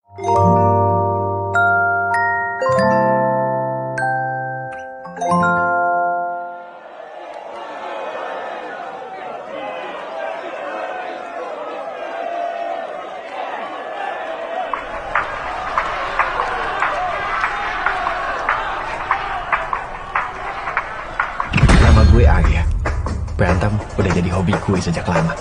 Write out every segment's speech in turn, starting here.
Nama gue Arya. Berantem udah jadi hobi gue sejak lama.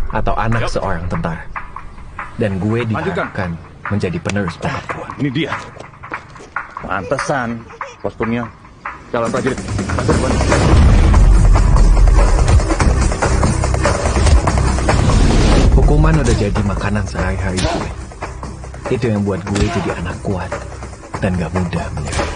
Atau anak seorang tentara. Dan gue diharapkan menjadi penerus bokap gue. Ini dia. Pantesan kostumnya calon prajurit. Hukuman udah jadi makanan sehari-hari gue. Itu yang buat gue jadi anak kuat dan gak mudah menyerah.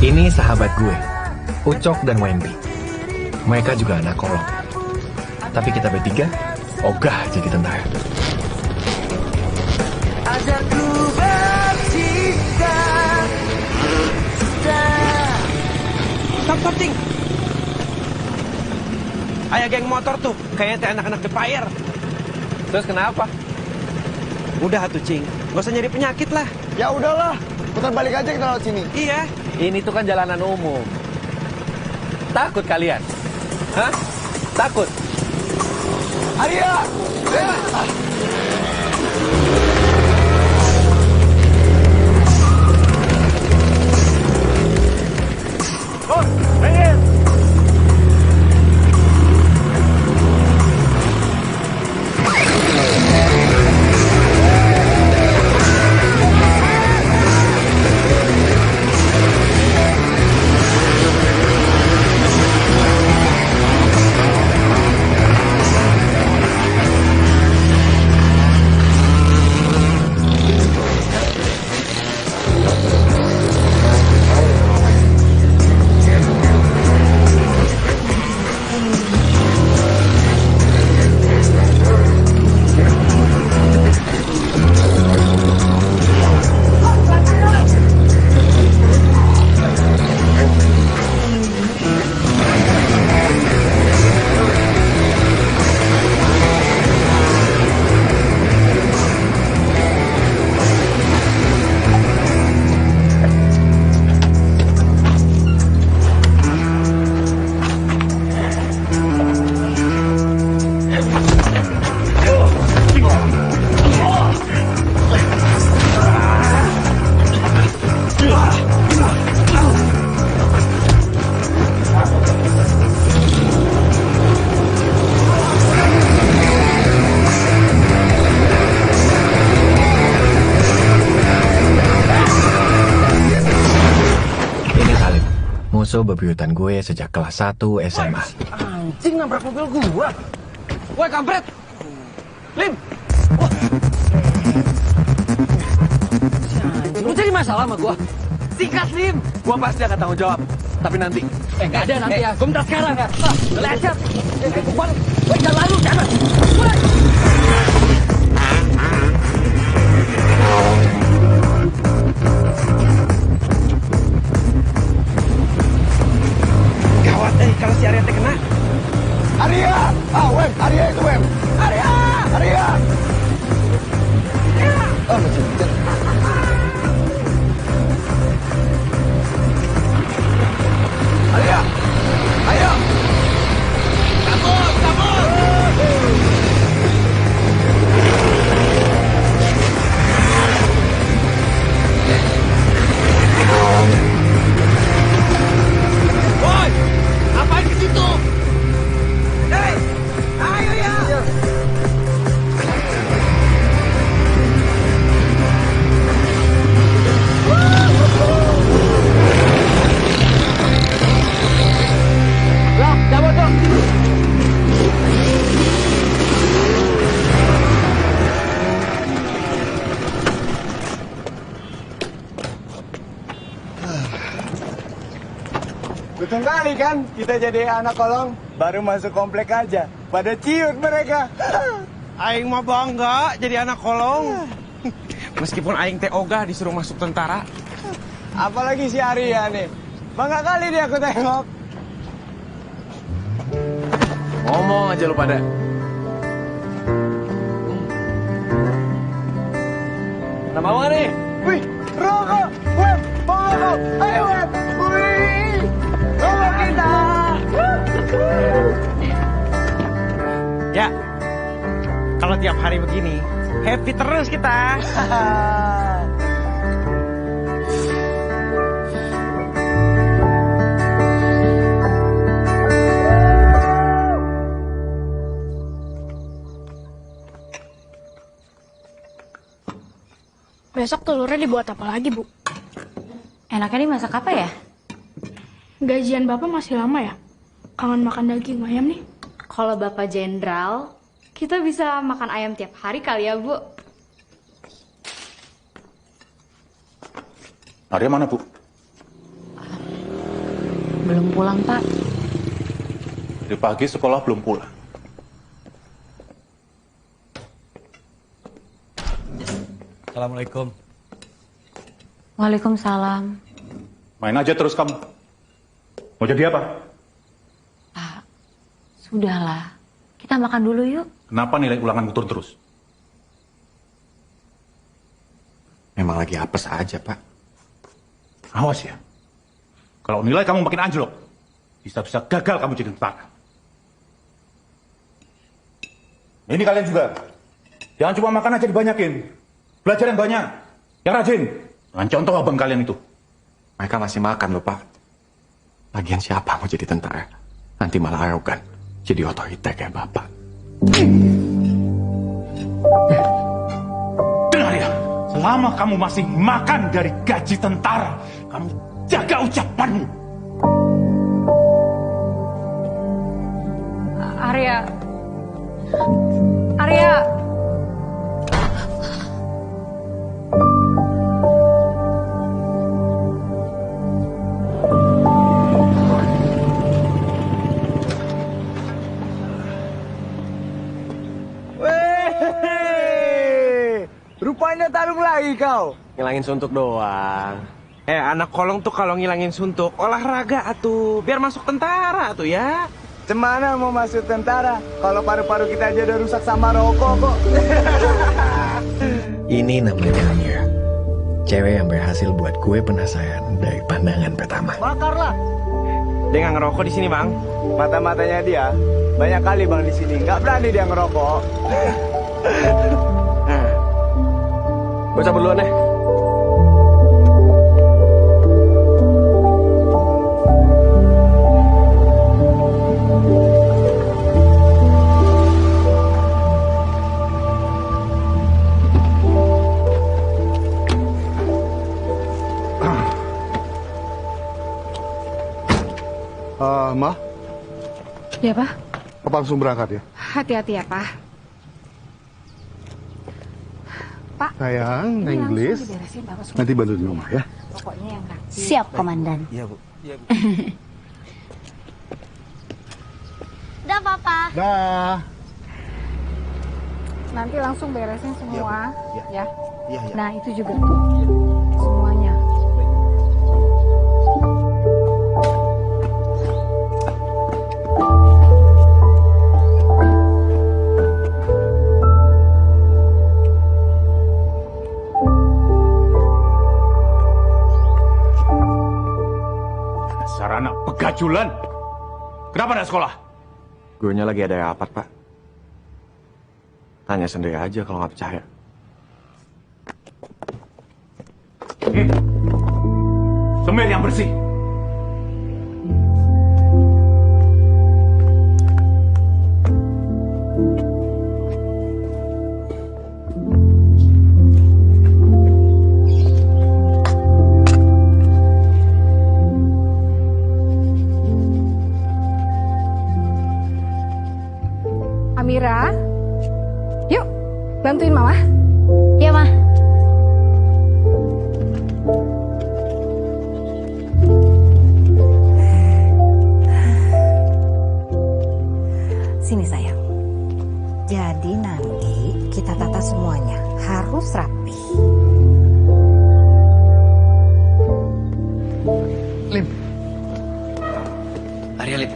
Ini sahabat gue, Ucok dan Wendy. Mereka juga anak kolong. Tapi kita bertiga, ogah jadi tentara. Stop, Ting. Ayah geng motor tuh, kayaknya anak-anak The Fire. Terus kenapa? Udah tuh, Cing. Gak usah nyari penyakit lah. Ya udahlah, putar balik aja kita lewat sini. Iya. Ini tuh kan jalanan umum. Takut kalian? Hah? Takut? Arya! Oh, pengen. Musuh bebuyutan gue sejak kelas 1 SMA. Anjing nabrak mobil gua. Woi, kampret. Lim. Lu jadi masalah sama gua? Sikat, Lim. Gua pasti akan tanggung jawab. Tapi nanti. Nggak ada nanti ya. Gua minta sekarang ya. Lecet. Jangan lalu, jangan. Gawat, kalau si Arya teh kena. Arya! Wem, Arya itu Wem. Arya! Oh, masih hujan. Ayo! Ayo! Kabur! Kabur! Boy! Ngapain ke situ? Hei! Ayo ya! Loh, cabut dong! Betul kali kan, kita jadi anak kolong, baru masuk komplek aja. Pada ciut mereka. Aing mah bangga jadi anak kolong. Meskipun Aing teh ogah disuruh masuk tentara. Apalagi si Arya nih. Bangga kali dia aku tengok. Ngomong aja lu pada. Nama apa nih? Wih, rokok. Web, mau rokok. Ayo, Web. Wih, rokok kita. Ya, kalau tiap hari begini, happy terus kita. Besok telurnya dibuat apa lagi, Bu? Enaknya dimasak apa ya? Gajian Bapak masih lama ya? Kangen makan daging ayam nih. Kalau Bapak Jenderal, kita bisa makan ayam tiap hari kali ya, Bu? Arya mana, Bu? Belum pulang, Pak. Dari pagi sekolah belum pulang. Assalamualaikum. Waalaikumsalam. Main aja terus kamu. Mau jadi apa? Pak, sudahlah. Kita makan dulu yuk. Kenapa nilai ulanganmu turun terus? Memang lagi apes aja, Pak. Awas ya. Kalau nilai kamu makin anjlok, bisa-bisa gagal kamu jadi tentara. Ini kalian juga. Jangan cuma makan aja dibanyakin. Belajar yang banyak, yang rajin. Dengan contoh abang kalian itu. Mereka masih makan loh, Pak. Lagian siapa mau jadi tentara? Nanti malah arogan. Jadi otoriter kayak Bapak. Dengar ya, selama kamu masih makan dari gaji tentara, kamu jaga ucapanmu. Arya. Arya. Weh, rupanya tarung lagi kau. Ngilangin suntuk doang. Anak kolong tuh kalau ngilangin suntuk, olahraga atuh. Biar masuk tentara atuh ya. Cemana mau masuk tentara? Kalau paru-paru kita aja udah rusak sama rokok kok. Ini namanya Amira. Cewek yang berhasil buat gue penasaran dari pandangan pertama. Bakarlah. Dia nggak ngerokok di sini, Bang. Mata-matanya dia banyak kali bang di sini. Nggak berani dia ngerokok. Gue cabut duluan deh. Ma, Ya, Pak. Papa langsung berangkat ya? Hati-hati ya, Pak. Pak. Sayang, ini Inggris. langsung diberesin, Bapak semua. Nanti bantu di rumah ya. Pokoknya yang rapi. Siap, Komandan. Iya, Bu. Dah, Papa. Dah. Nanti langsung beresin semua. Ya. Iya, iya. Nah, itu juga tuh. Semuanya. Pegajulan? Kenapa nggak sekolah? Guenya lagi ada rapat, Pak. Tanya sendiri aja kalau nggak percaya. Semir yang bersih. Amira, yuk bantuin mama. Ya, Ma. Sini sayang. Jadi nanti kita tata semuanya, harus rapi. Lim. Arya, Lim.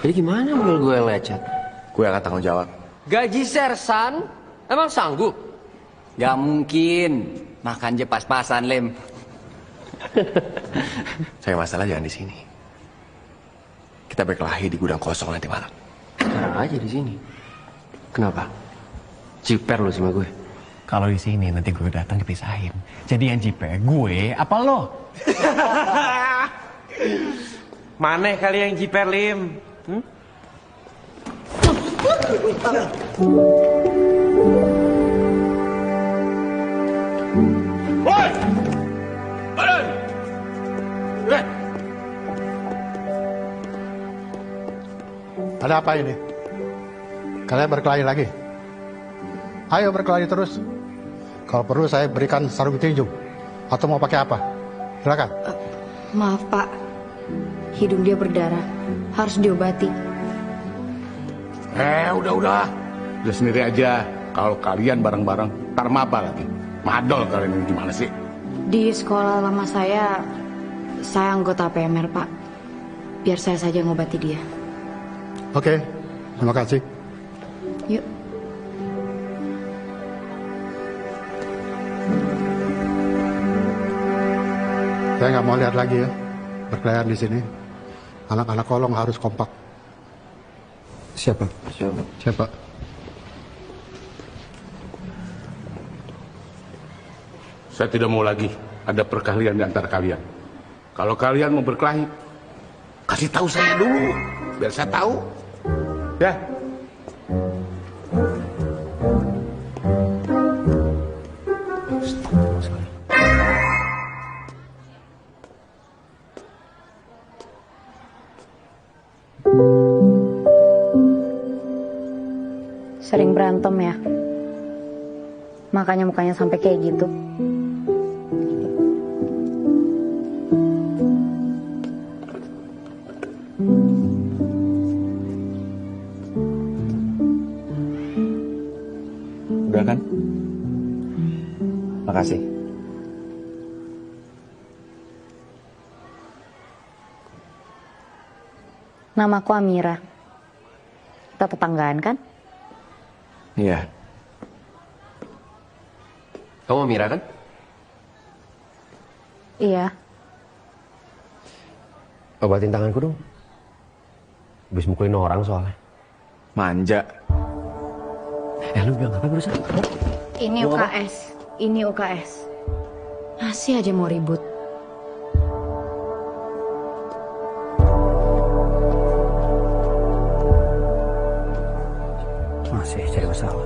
Jadi gimana mobil gue yang lecet? Gue akan tanggung jawab. Gaji sersan? Emang sanggup? Gak mungkin. Makan aja pas-pasan, Lem. Saya masalah jangan di sini. Kita berkelahi di gudang kosong nanti malam. Sekarang aja di sini. Kenapa? Ciper lu sama gue. Kalau di sini nanti gue datang dipisahin. Jadi yang jiper gue apa lo? Mana kali yang jiper, Lim? Woi! Badan! Ada apa ini? Kalian berkelahi lagi? Ayo berkelahi terus. Kalau perlu saya berikan sarung tinju. Atau mau pakai apa? Silakan. Maaf, Pak. Hidung dia berdarah. Harus diobati. Udah. Udah sendiri aja. Kalau kalian bareng-bareng, ntar maba lagi. Madol kalian ini gimana sih? Di sekolah lama saya anggota PMR, Pak. Biar saya saja ngobati dia. Oke, terima kasih. Yuk. Saya nggak mau lihat lagi ya berkelahian di sini. Anak-anak kolong harus kompak. Siapa? Siapa? Saya tidak mau lagi ada perkelahian di antara kalian. Kalau kalian mau berkelahi, kasih tahu saya dulu, biar saya tahu. Ya. Sering berantem ya. Makanya mukanya sampai kayak gitu. Udah kan? Makasih. Namaku Amira. Kita tetanggaan kan? Iya. Kamu Amira kan? Iya. Obatin tanganku dong. Habis mukulin orang soalnya. Manja. Lu bilang apa barusan? Ini UKS. Ini UKS. Masih aja mau ribut. Masih cari masalah.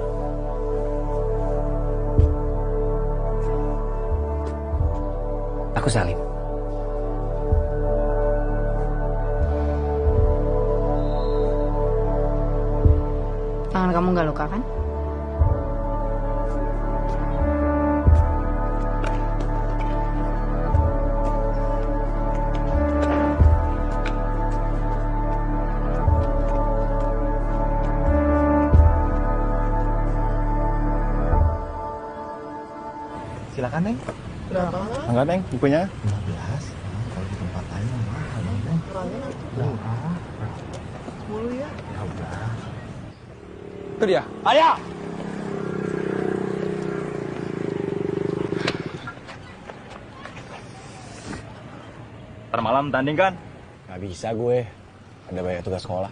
Aku Salim. Tangan kamu nggak luka kan? Silakan, Neng. Enggak, Neng, bukunya. 15. Kalau di tempat lain mahal, Neng. Berapa? 10 ya? Ya udah. Itu dia. Ayah! ntar malam tanding kan? Gak bisa gue. Ada banyak tugas sekolah.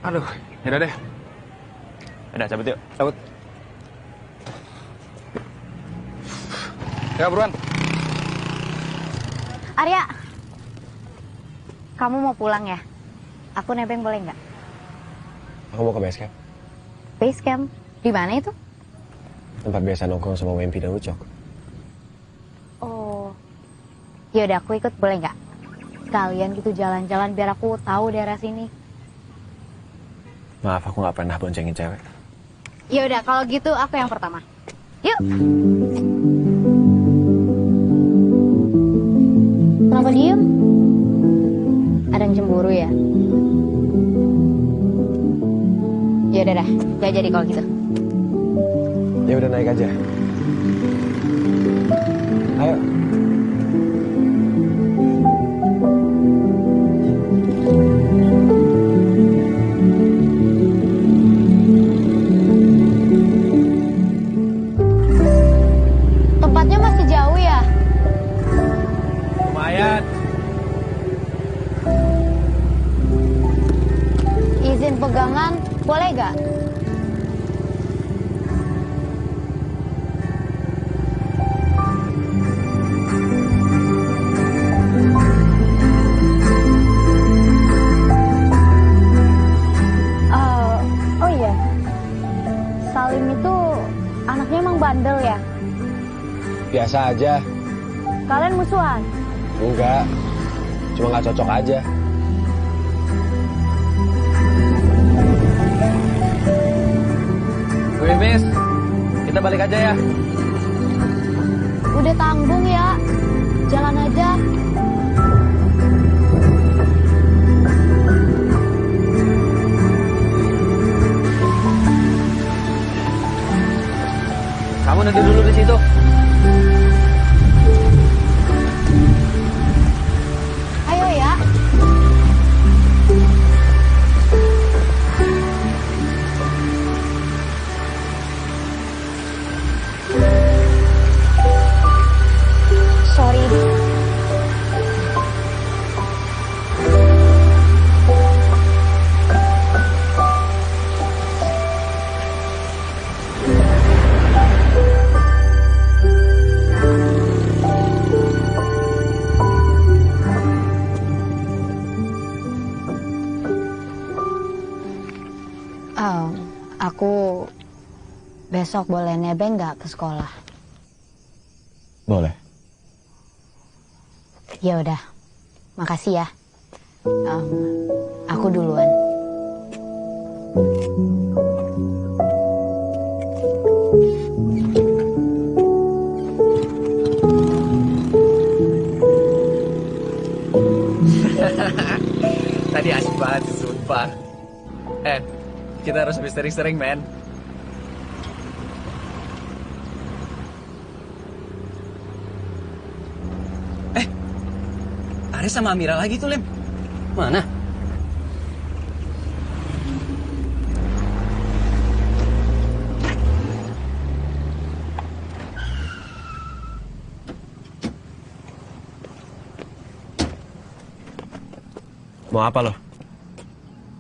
Aduh, yaudah deh. Udah, cabut yuk. Cabut. Ya, buruan. Arya, kamu mau pulang ya? Aku nebeng boleh nggak? Aku mau ke base camp. Base camp? Di mana itu? Tempat biasa nongkrong sama Wempi dan Ucok. Oh, yaudah aku ikut boleh nggak? Kalian gitu jalan-jalan biar aku tahu daerah sini. Maaf, aku nggak pernah boncengin cewek. Yaudah kalau gitu aku yang pertama. Yuk. Kenapa diem? Ada yang cemburu ya? Yaudah dah, gak jadi kalau gitu. Ya udah naik aja. Ayo. Tempatnya masih jauh ya? Lumayan. Izin pegangan boleh gak? Oh iya, Salim itu anaknya emang bandel ya? Biasa aja. Kalian musuhan? Enggak. Cuma nggak cocok aja. Gue bis, kita balik aja ya. Udah tanggung ya, jalan aja. Kamu nanti dulu di situ. Ayo ya. Sorry. Aku besok boleh nebeng nggak ke sekolah? Boleh. Ya udah, makasih ya. Aku duluan. Tadi asik banget sih, sumpah. Kita harus lebih sering-sering, men. Ares sama Amira lagi tuh, Lem. Mana? Mau apa lo?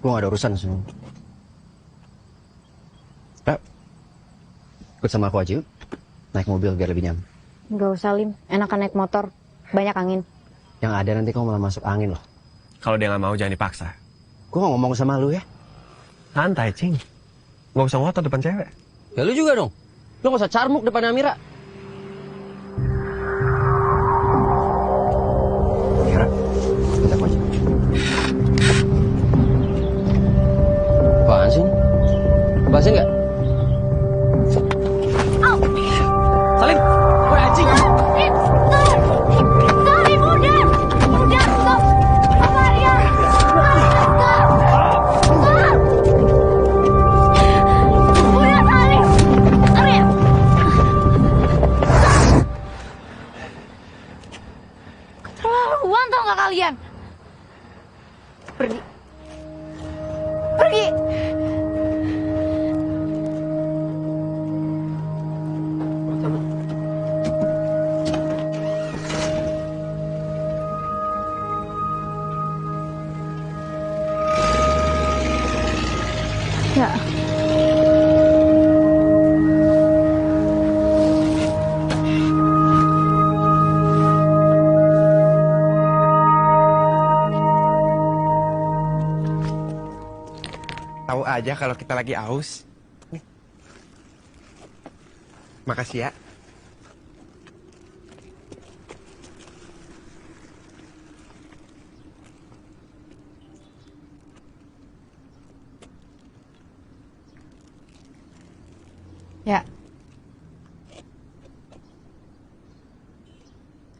Gue gak ada urusan semua. Ikut sama aku aja yuk. Naik mobil biar lebih nyaman. Nggak usah, Lim. Enakan naik motor. Banyak angin. Yang ada nanti kamu malah masuk angin loh. Kalau dia nggak mau jangan dipaksa. Gue gak ngomong sama lu ya. Santai, Cing. Nggak usah ngotot depan cewek. Ya lu juga dong. Lu gak usah carmuk depan Amira. Kira, ikut aku aja. Apaan sih? Bahasin nggak? Salim, woi anjing. Salim, udah, stop. Apa Arya? Stop. Udah, Salim. Arya. Keterlaluan tau nggak kalian? Pergi. aja kalau kita lagi aus. Nih. Makasih ya. Ya.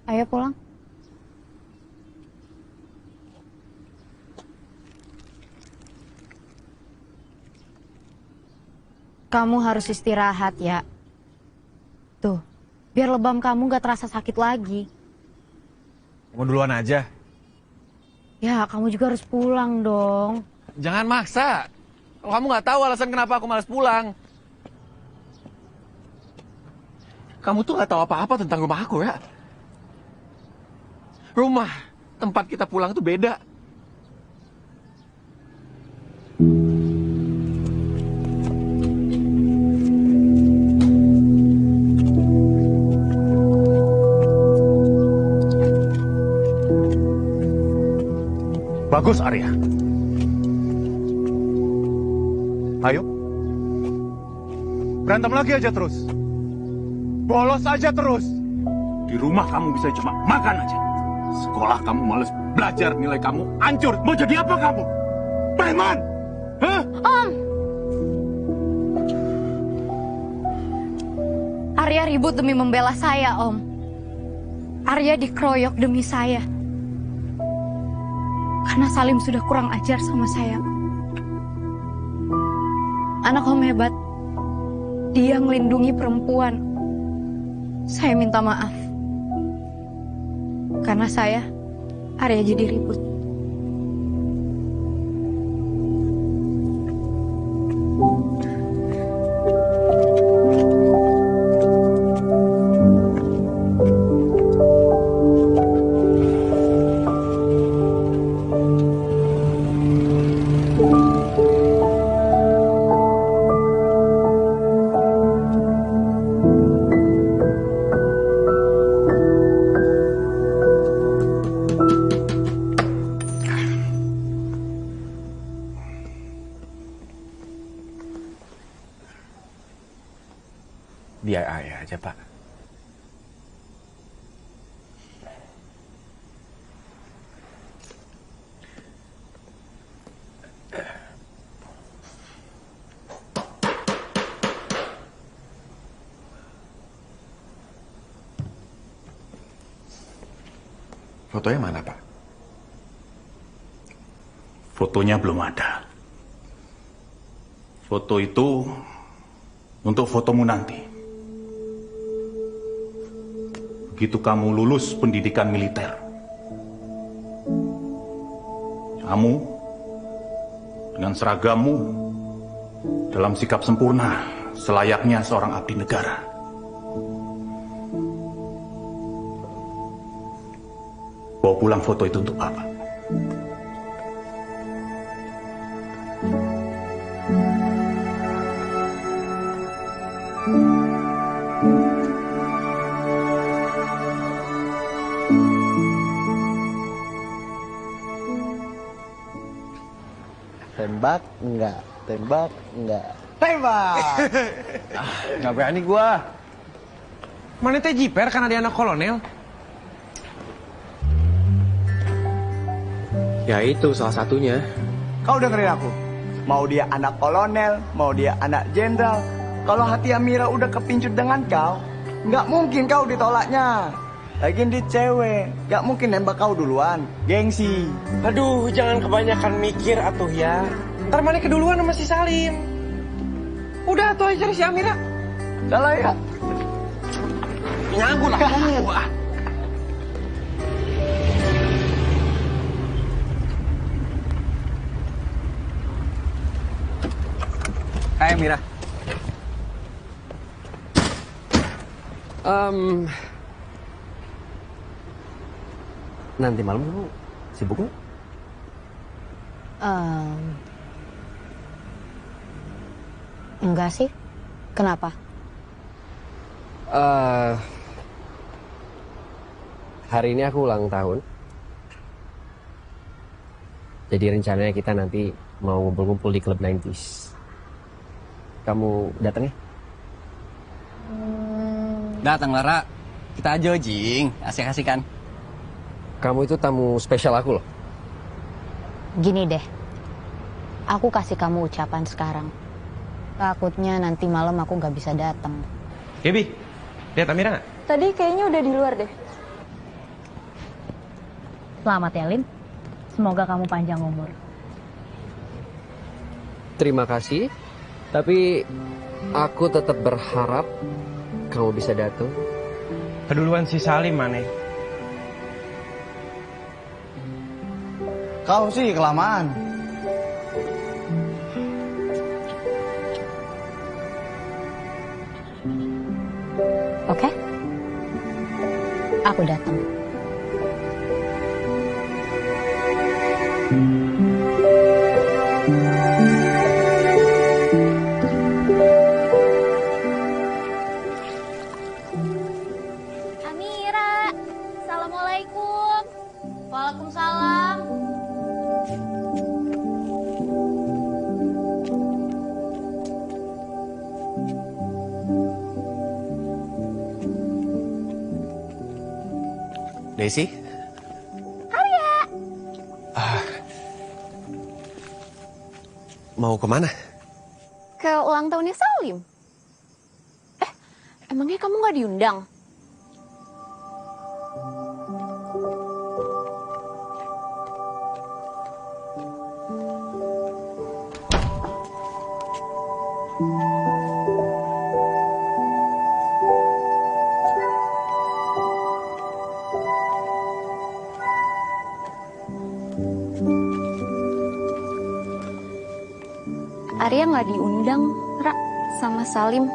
Ayo pulang. Kamu harus istirahat ya. Tuh, biar lebam kamu gak terasa sakit lagi. Mau duluan aja. Ya, kamu juga harus pulang dong. Jangan maksa. Kalau kamu nggak tahu alasan kenapa aku malas pulang. Kamu tuh nggak tahu apa-apa tentang rumah aku ya. Rumah tempat kita pulang tuh beda. Bagus, Arya. Ayo. Berantem lagi aja terus. Bolos aja terus. Di rumah kamu bisa cuma makan aja. Sekolah kamu males belajar, nilai kamu hancur. Mau jadi apa kamu? Preman? Hah? Om! Arya ribut demi membela saya, Om. Arya dikeroyok demi saya. Karena Salim sudah kurang ajar sama saya. Anak Om hebat. Dia melindungi perempuan. Saya minta maaf. Karena saya, Arya jadi ribut. Biar Arya aja, Pak. Fotonya mana, Pak? Fotonya belum ada. Foto itu untuk fotomu nanti. Begitu kamu lulus pendidikan militer, kamu dengan seragammu dalam sikap sempurna selayaknya seorang abdi negara. Bawa pulang foto itu untuk Bapak. Tembak enggak, tembak enggak. Tembak! Nggak berani gua. Mana teh jiper karena dia anak kolonel? Ya itu salah satunya. Kau dengerin aku. Mau dia anak kolonel, mau dia anak jenderal. Kalau hati Amira udah kepincut dengan kau, nggak mungkin kau ditolaknya. Lagian dia cewek, nggak mungkin nembak kau duluan. Gengsi. Aduh, jangan kebanyakan mikir atuh ya. Ntar mana keduluan sama si Salim. Udah tuh aja cari si Amira. Salah ya? Nyangkut lah kamu. Hai Amira. Nanti malam kamu sibuk nggak? Enggak sih. Kenapa? Hari ini aku ulang tahun. Jadi rencananya kita nanti mau ngumpul-ngumpul di klub 90s. Kamu datang ya? Datang Lara. Kita aja jing, asik-asik kan. Kamu itu tamu spesial aku loh. Gini deh, aku kasih kamu ucapan sekarang. Takutnya nanti malam aku nggak bisa datang. Gaby, lihat Amira nggak? Tadi kayaknya udah di luar deh. Selamat ya, Lim. Semoga kamu panjang umur. Terima kasih. Tapi aku tetap berharap kamu bisa datang. Keduluan si Salim mana? Kau sih kelamaan. Oke? Aku datang. Amira, Assalamualaikum. Waalaikumsalam. Desi? Arya. Mau kemana? Ke ulang tahunnya Salim. Emangnya kamu nggak diundang? Arya nggak diundang, Ra, sama Salim.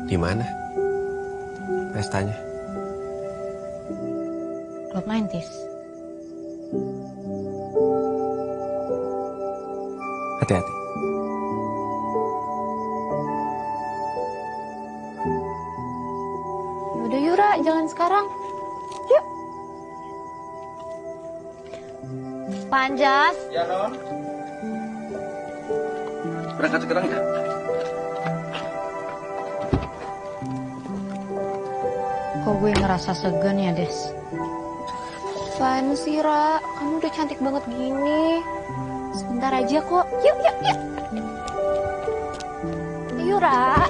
Di mana? Pestanya? Klub 90s. Hati-hati. Yaudah yuk, Ra, jalan sekarang. Yuk. Panjas. Ya, Non. Berangkat sekarang ya? Kok gue ngerasa segan ya, Des? Apaan sih, Ra? Kamu udah cantik banget gini. Sebentar aja kok. Yuk, yuk, yuk. Yuk, Ra.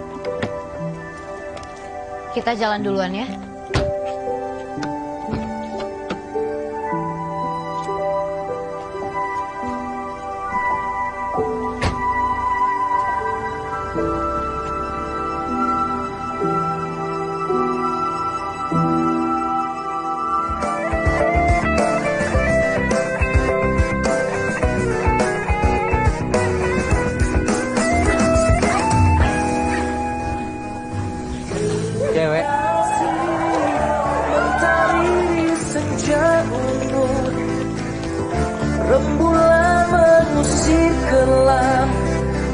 Kita jalan duluan ya. Cewek. Rembulan mengusir kelam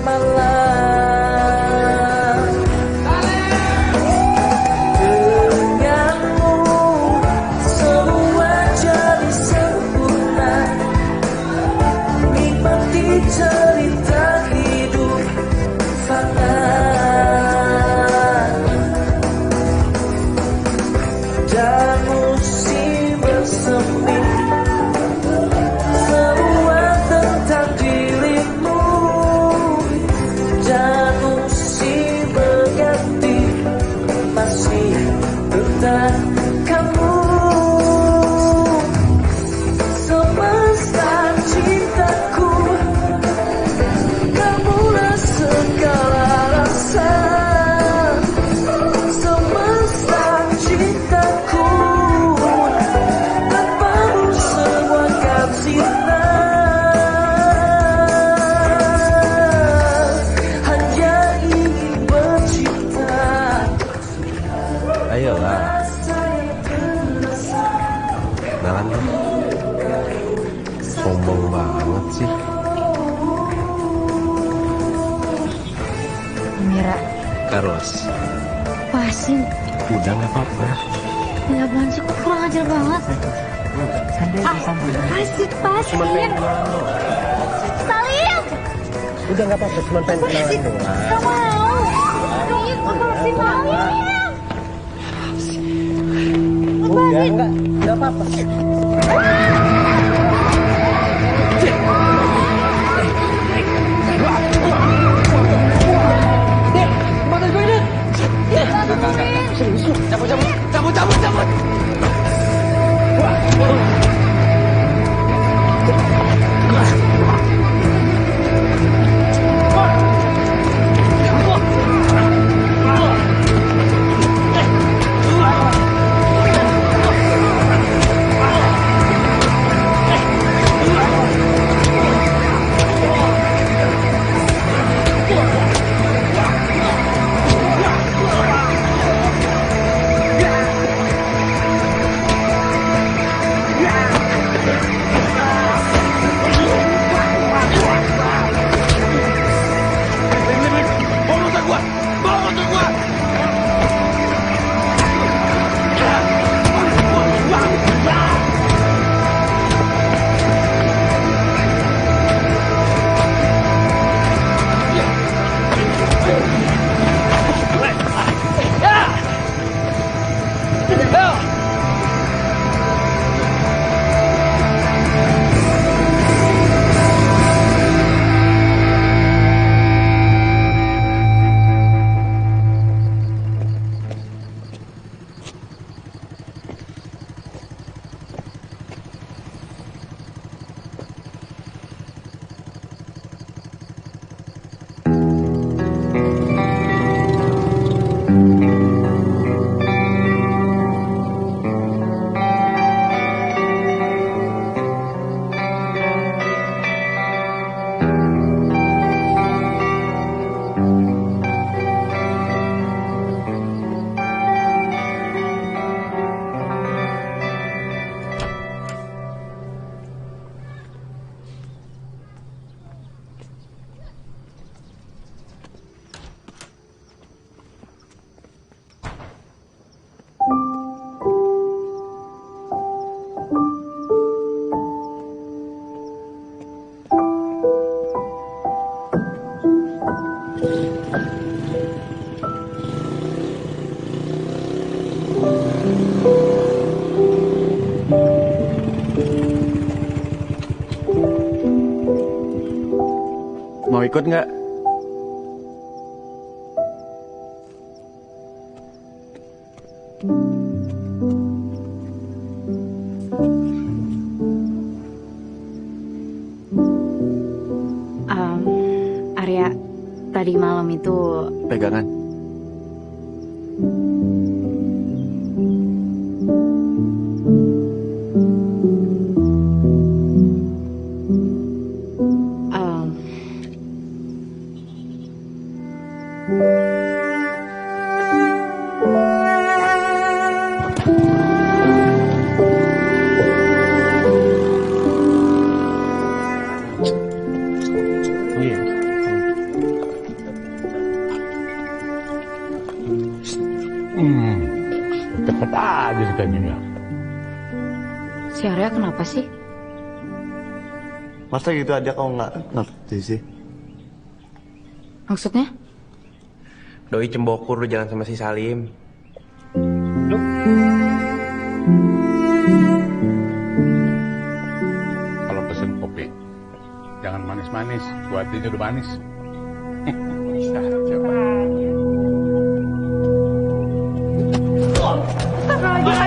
malam. Denganmu semua jadi sempurna. Nikmati cerita hidup fana. Dan musim bersemi. Semua tentang dirimu. Dan musim berganti. Masih tentang kamu. Semesta cintaku. Kamulah segala rasa. Semesta cintaku. Tanpamu semua kan sirna. Hanya ingin bercinta. Ayolah. Kenalan dong. Sombong banget sih. Mira, Carlos. pasin. Udah gak apa-apa. Ya apaan sih, kok kurang ajar banget. Asik pas. Cuma pengen kenalan doang. Salim. Udah nggak apa-apa, cuma pengen kenalan doang. Gak mau. Salim, lepasin Salim. Udah, nggak apa-apa. Cabut. Mau ikut nggak? Arya, tadi malam itu Pegangan. Cepet aja si Teminya. si Arya kenapa sih? Masa gitu aja kau nggak ngerti sih? Maksudnya? Doi cembokur lu jalan sama si Salim. Kalau pesen kopi, jangan manis-manis. Buatinnya udah manis. Bisa coba.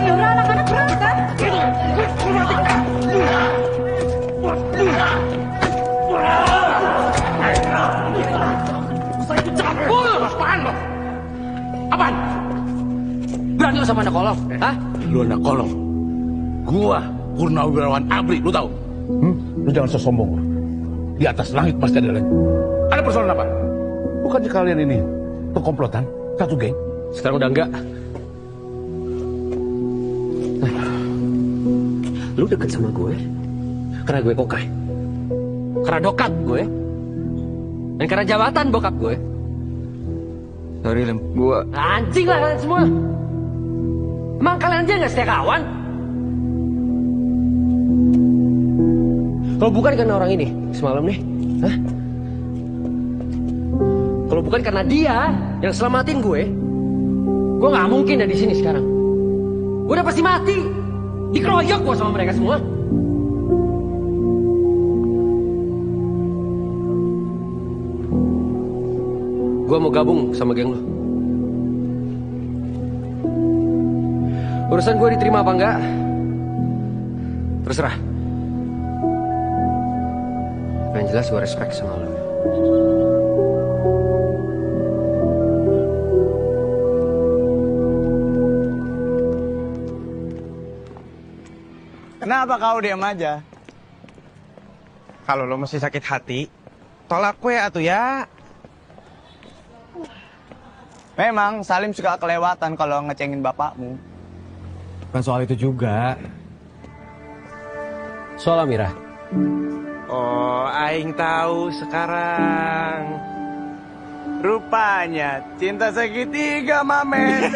Anak-anak berangkat. Apaan? Berani lu sama anak kolong? Hah? Lu anak kolong. Gua Purnawirawan ABRI, lu tahu? Lu jangan sosombong. Di atas langit pasti ada lagi. Ada persoalan apa? Bukannya kalian ini komplotan, satu geng? Sekarang udah enggak. Lu deket sama gue karena gue kokai, karena dokap gue, dan karena jabatan bokap gue. Sorry Lem, gue anjing lah kalian semua. Emang kalian aja nggak setia kawan? Kalau bukan karena orang ini semalam nih, hah? Kalau bukan karena dia yang selamatin gue nggak mungkin ada di sini sekarang. Gue udah pasti mati, dikeroyok gue sama mereka semua. Gue mau gabung sama geng lo. Urusan gue diterima apa enggak, terserah. Yang jelas gue respect sama lo. Kenapa kau diam aja? Kalau lo masih sakit hati, tolak kue atuh ya. Memang Salim suka kelewatan kalau ngecengin bapakmu. Bukan soal itu juga. Soal Amira. Oh, aing tahu sekarang. Rupanya cinta segitiga, Mamen.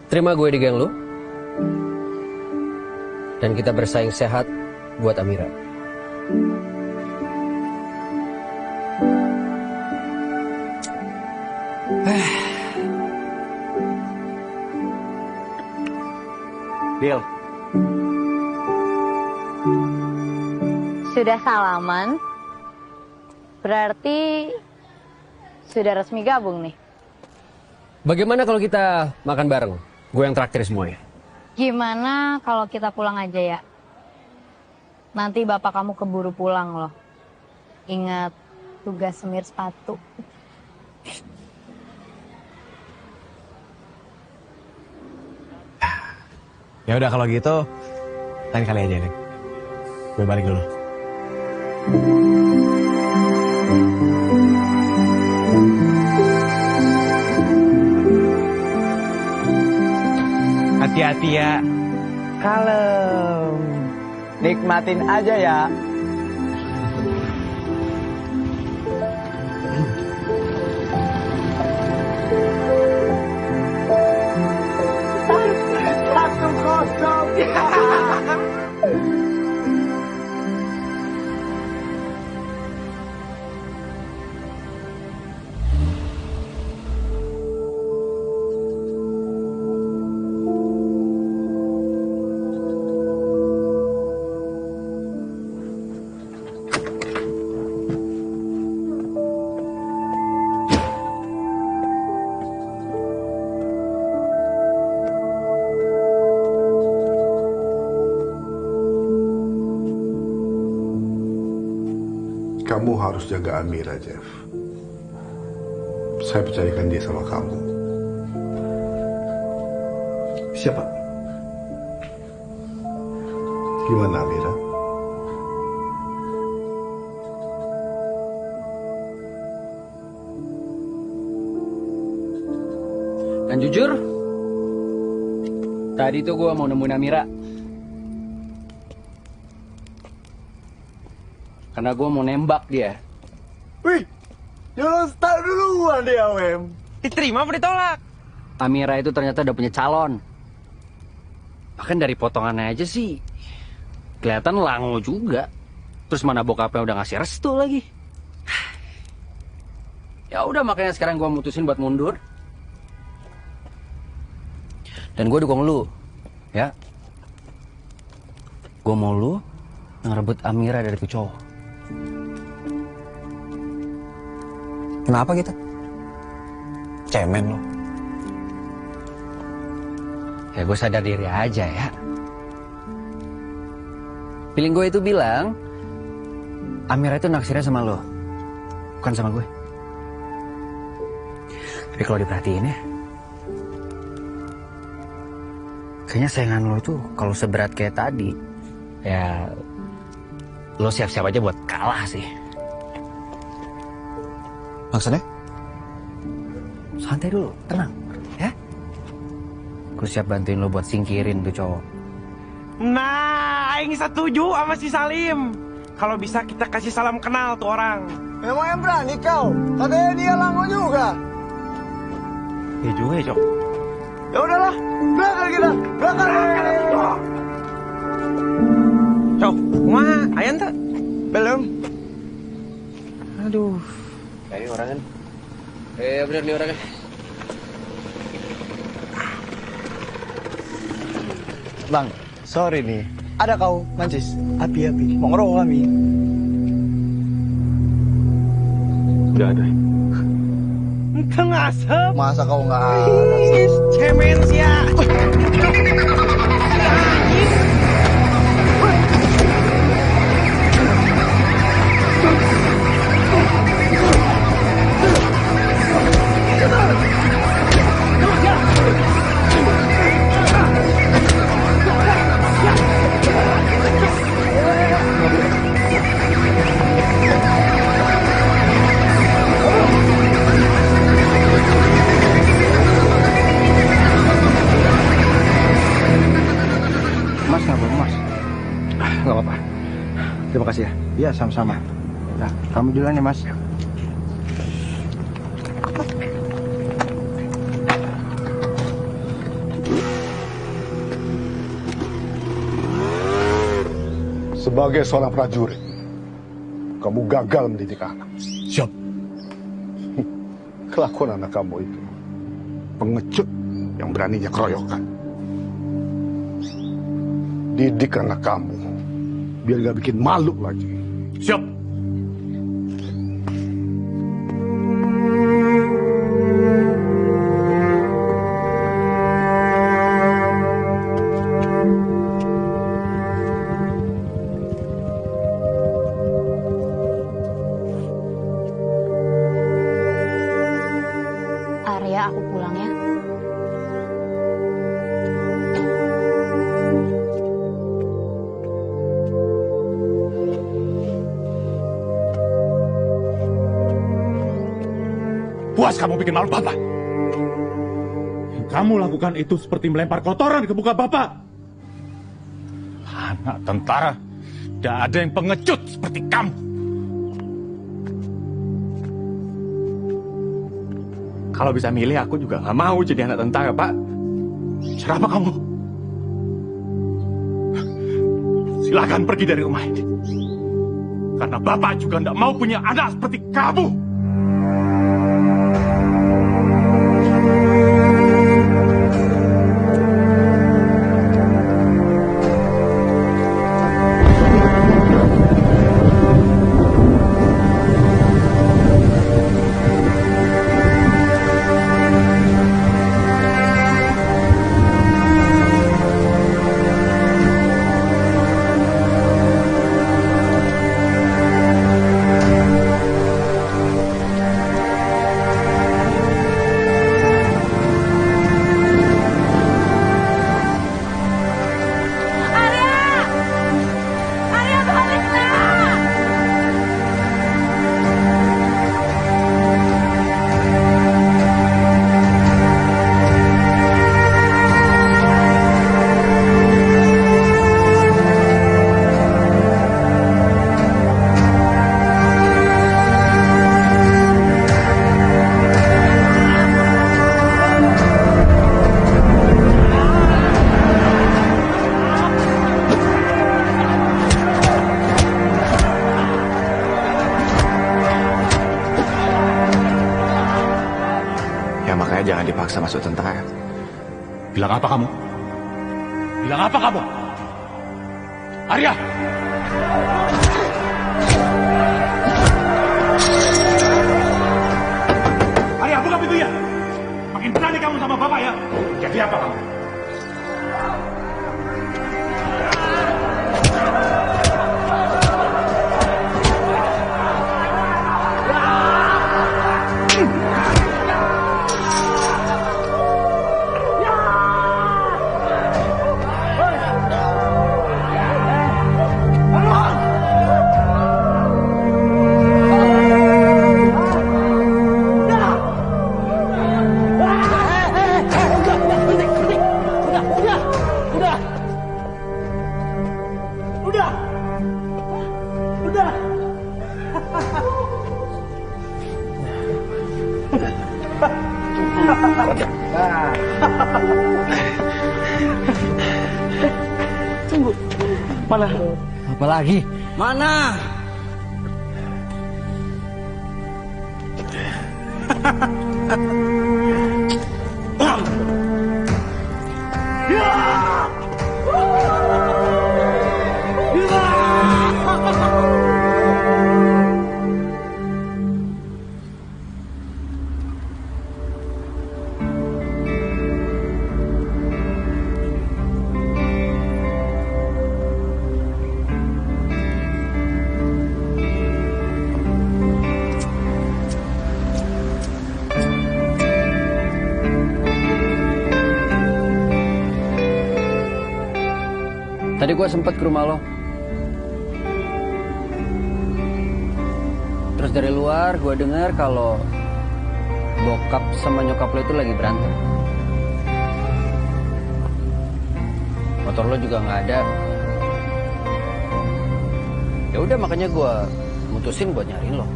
Terima gue di geng lu. Dan kita bersaing sehat buat Amira. Deal. Sudah salaman? Berarti sudah resmi gabung nih. Bagaimana kalau kita makan bareng? Gue yang traktir semuanya. Gimana kalau kita pulang aja ya? Nanti bapak kamu keburu pulang loh. Ingat tugas semir sepatu. Ya udah kalau gitu, lain kali aja, Lek. Gue balik dulu. Hati-hati ya. Kalem. Nikmatin aja ya. Satu kosong. Kamu harus jaga Amira, Jeff. Saya percayakan dia sama kamu. Siapa? Gimana Amira? Dan jujur, tadi tuh gue mau nemuin Amira. Karena gue mau nembak dia. Wih, jangan start duluan dia, Wem. Diterima apa ditolak? Amira itu ternyata udah punya calon. Bahkan dari potongannya aja sih, kelihatan lango juga. Terus mana bokapnya udah ngasih restu lagi. Ya udah makanya sekarang gue mutusin buat mundur. Dan gue dukung lu, ya. Gue mau lu ngerebut Amira dari tuh cowok. Kenapa gitu? Cemen lo. Ya gue sadar diri aja ya. Feeling gue itu bilang Amira itu naksirnya sama lo, bukan sama gue. Tapi kalau diperhatiin ya, kayaknya sayangan lo tuh kalau seberat kayak tadi, ya lo siap-siap aja buat kalah sih. Maksudnya? Santai dulu, tenang, ya. Gue siap bantuin lo buat singkirin tuh cowok. Nah, aing setuju sama si Salim. Kalau bisa kita kasih salam kenal tuh orang. Memang yang berani kau? Katanya dia lango juga. Ya juga ya, Cok. Ya udahlah, berangkat kita. Berangkat. Cok, wah, ayan tak? Belum. Aduh. Kayak orangnya. Bener nih orangnya. Bang, sorry nih. Ada kau, Mancis. Api-api. Mau ngerokok kami. Nggak ada. Entah ngasep. Masa kau nggak ada? Cemen sih ya. Mas, nggak mas? Nggak apa-apa. Terima kasih ya. Iya, sama-sama. Nah, kamu duluan ya, Mas. Sebagai seorang prajurit, kamu gagal mendidik anak. Siap. Kelakuan anak kamu itu pengecut yang beraninya keroyokan. Didik anak kamu biar gak bikin malu lagi. Siap. Arya, aku pulang ya. Puas kamu bikin malu Bapak. Yang kamu lakukan itu seperti melempar kotoran ke muka Bapak. Anak tentara, tidak ada yang pengecut seperti kamu. Kalau bisa milih, aku juga nggak mau jadi anak tentara, Pak. Kenapa kamu? Silakan pergi dari rumah ini. Karena Bapak juga tidak mau punya anak seperti kamu. Ya makanya jangan dipaksa masuk tentara. Bilang apa kamu? Bilang apa kamu? Arya! Arya, buka pintunya! Makin berani kamu sama Bapak ya? Jadi apa kamu? Nah. Tunggu. Mana? Apa lagi? Mana? Tadi gue sempet ke rumah lo. Terus dari luar gue dengar kalau bokap sama nyokap lo itu lagi berantem. Motor lo juga nggak ada. Ya udah makanya gue mutusin buat nyariin lo.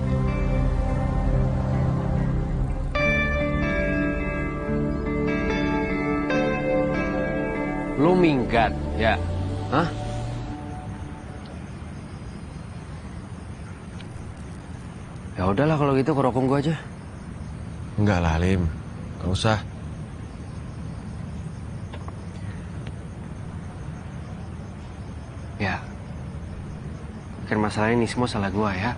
Lo minggat, ya? Hah? Ya udahlah kalau gitu ke rokok gue aja. Enggak lah, Lim. Gak usah. Ya. Kan masalah ini semua salah gue ya.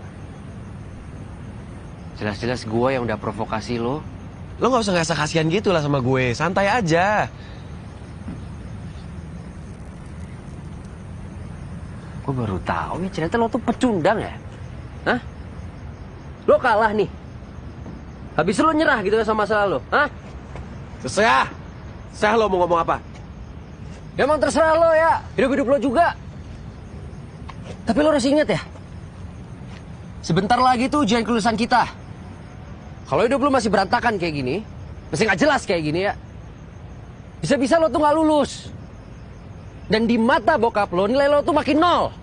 Jelas-jelas gue yang udah provokasi lo. Lo gak usah ngerasa kasihan gitu lah sama gue. Santai aja. Gue baru tahu ya ternyata lo tuh pecundang ya. Hah? Lo kalah nih. Habis lo nyerah gitu ya sama masalah lo. Hah? Terserah. Terserah lo mau ngomong apa. Ya emang terserah lo ya. Hidup-hidup lo juga. Tapi lo harus inget ya. Sebentar lagi tuh ujian kelulusan kita. Kalau hidup lo masih berantakan kayak gini. Masih gak jelas kayak gini ya. Bisa-bisa lo tuh gak lulus. Dan di mata bokap lo nilai lo tuh makin nol.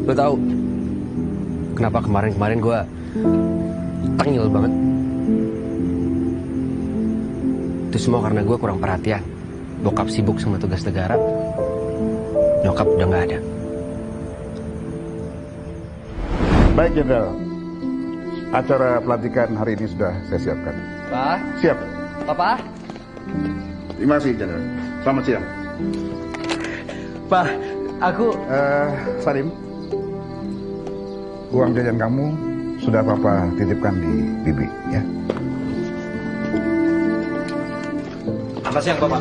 Lo tahu kenapa kemarin-kemarin gue tengil banget? Itu semua karena gue kurang perhatian. Bokap sibuk sama tugas negara. Nyokap udah gak ada. Baik, Jenderal. Acara pelantikan hari ini sudah saya siapkan. Pak? Siap. Papa? Terima kasih, Jenderal. Selamat siang. Pak, aku... Salim. Uang jajan kamu sudah Papa titipkan di Bibi, ya. Selamat siang, Bapak.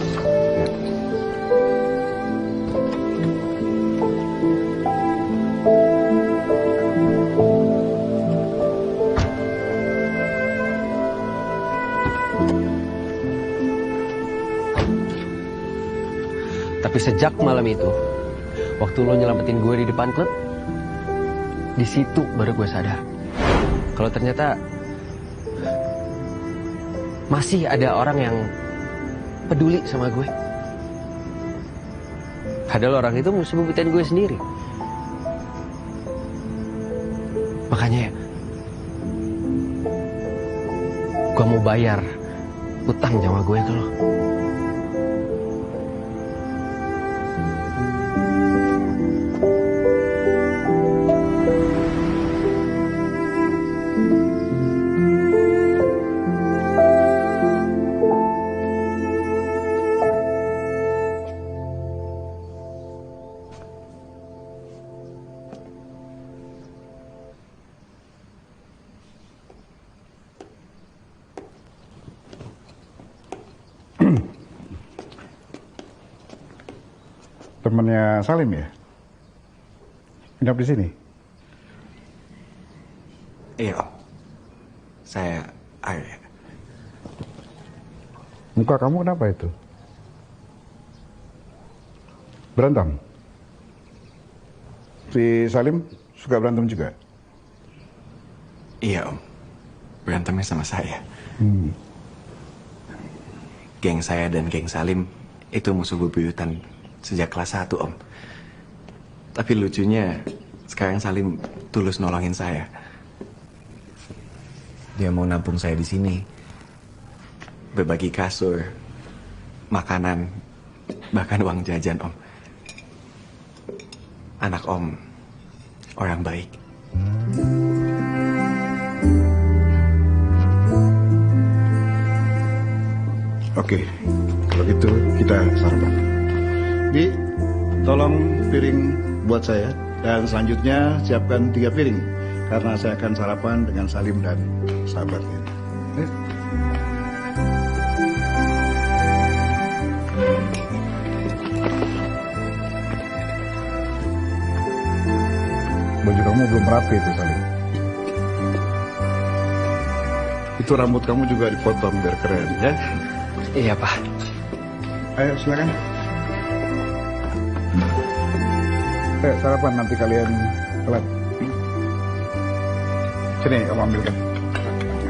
Tapi sejak malam itu, waktu lo nyelamatin gue di depan klub, di situ baru gue sadar kalau ternyata masih ada orang yang peduli sama gue. Padahal orang itu musuh bebuyutan gue sendiri. Makanya gue mau bayar utang sama gue ke lo. Temannya Salim ya? Hinap di sini? Iya, Om. Saya Ayo ya. Muka kamu kenapa itu? Berantem? Si Salim suka berantem juga? Iya, Om. Berantemnya sama saya. Geng saya dan geng Salim itu musuh bebuyutan sejak kelas 1, Om. Tapi lucunya, sekarang Salim tulus nolongin saya. Dia mau nampung saya di sini. Berbagi kasur, makanan, bahkan uang jajan, Om. Anak Om, orang baik. Oke, kalau gitu kita sarapan. Bi, tolong piring buat saya. Dan selanjutnya siapkan 3 piring. Karena saya akan sarapan dengan Salim dan sahabatnya. Baju kamu belum rapi itu, Salim. Itu rambut kamu juga dipotong biar keren, ya? Iya, Pak. Ayo, silakan. Sarapan, nanti kalian telat. Sini, kamu ambilkan.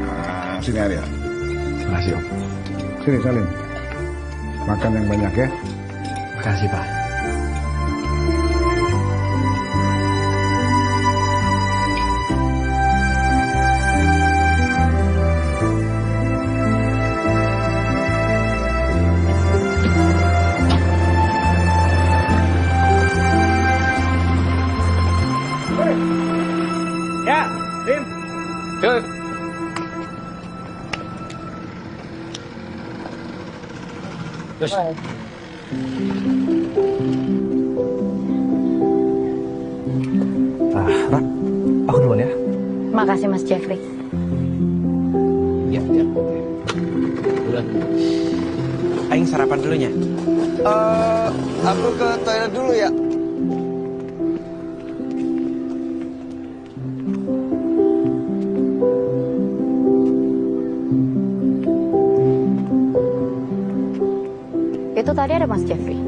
Nah, sini Arya. Makasih, Om. Sini, Salim. Makan yang banyak, ya. Makasih, Pak. Ya, Rim. Yuk. Terus. Ra, aku duluan ya. Makasih Mas Jeffrey. Iya. Udah. Aing sarapan dulunya. Aku ke toilet dulu ya. Itu tadi ada Mas Jeffrey.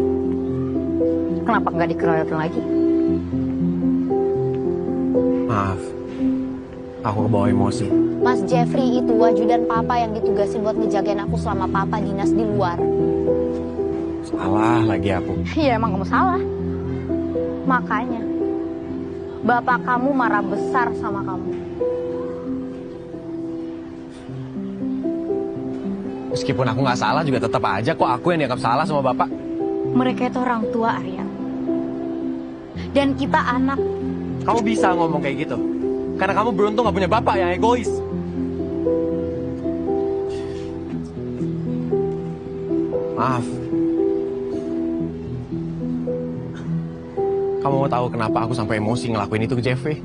Kenapa nggak dikeroyokin lagi? Maaf, aku kebawa emosi. Mas Jeffrey itu ajudan papa yang ditugasin buat ngejagain aku selama papa dinas di luar. Salah lagi aku. Iya emang kamu salah. Makanya bapak kamu marah besar sama kamu. Meskipun aku nggak salah juga tetap aja kok aku yang dianggap salah sama bapak. Mereka itu orang tua, Arya. Dan kita anak. Kamu bisa ngomong kayak gitu karena kamu beruntung gak punya bapak yang egois. Maaf. Kamu mau tahu kenapa aku sampai emosi ngelakuin itu ke Jeffrey?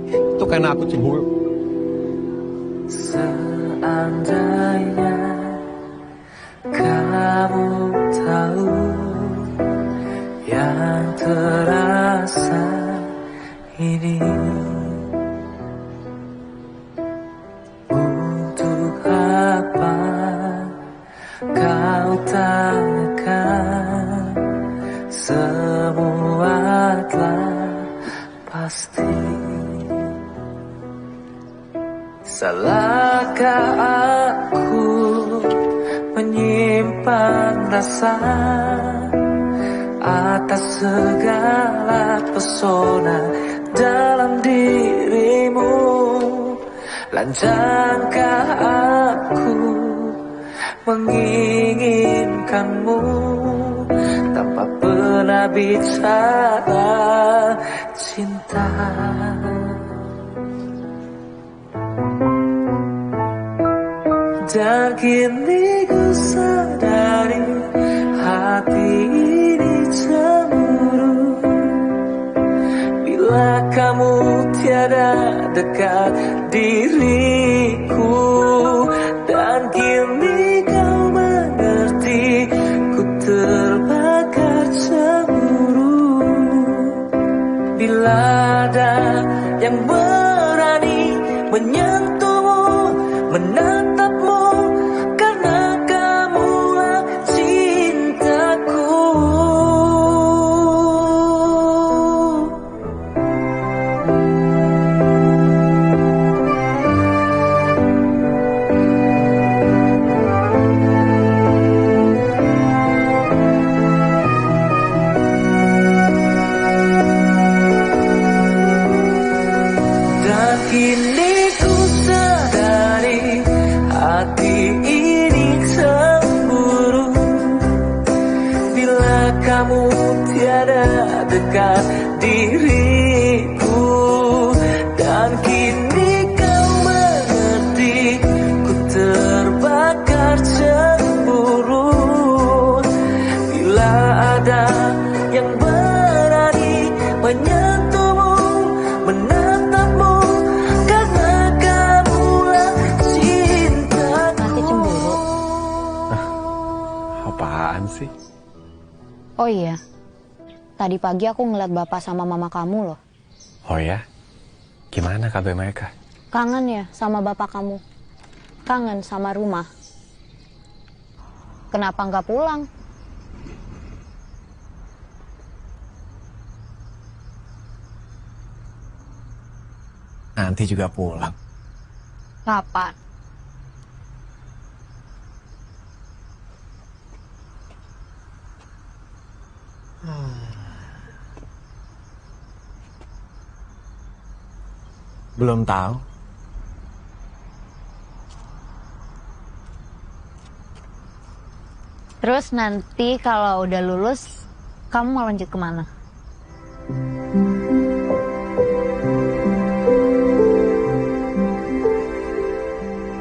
Itu karena aku cemburu. Seandainya kamu tahu yang terasa ini, untuk apa kau tanyakan, semua telah pasti. Salahkah aku menyimpan rasa atas segala pesona dalam dirimu? Lancarkah aku menginginkanmu tanpa pernah bicara cinta? Dan kini ku sadari hati ini cemburu bila kamu tiada dekat diriku. Dan kini kau mengerti ku terbakar cemburu bila ada yang berani menyentuhmu, menatapmu, karena kamulah cintaku. ada dekat diriku. Dan kini kau mengerti, ku terbakar cemburu. Bila ada yang berani menyentuhmu, menatapmu, karena kamulah cintaku. Masih cemburu? Apaan sih? Oh iya, tadi pagi aku ngeliat bapak sama mama kamu loh. Oh ya? Gimana kabar mereka? Kangen ya sama bapak kamu? Kangen sama rumah? Kenapa nggak pulang? Nanti juga pulang. Kapan? Belum tahu. Terus nanti kalau udah lulus, kamu mau lanjut kemana?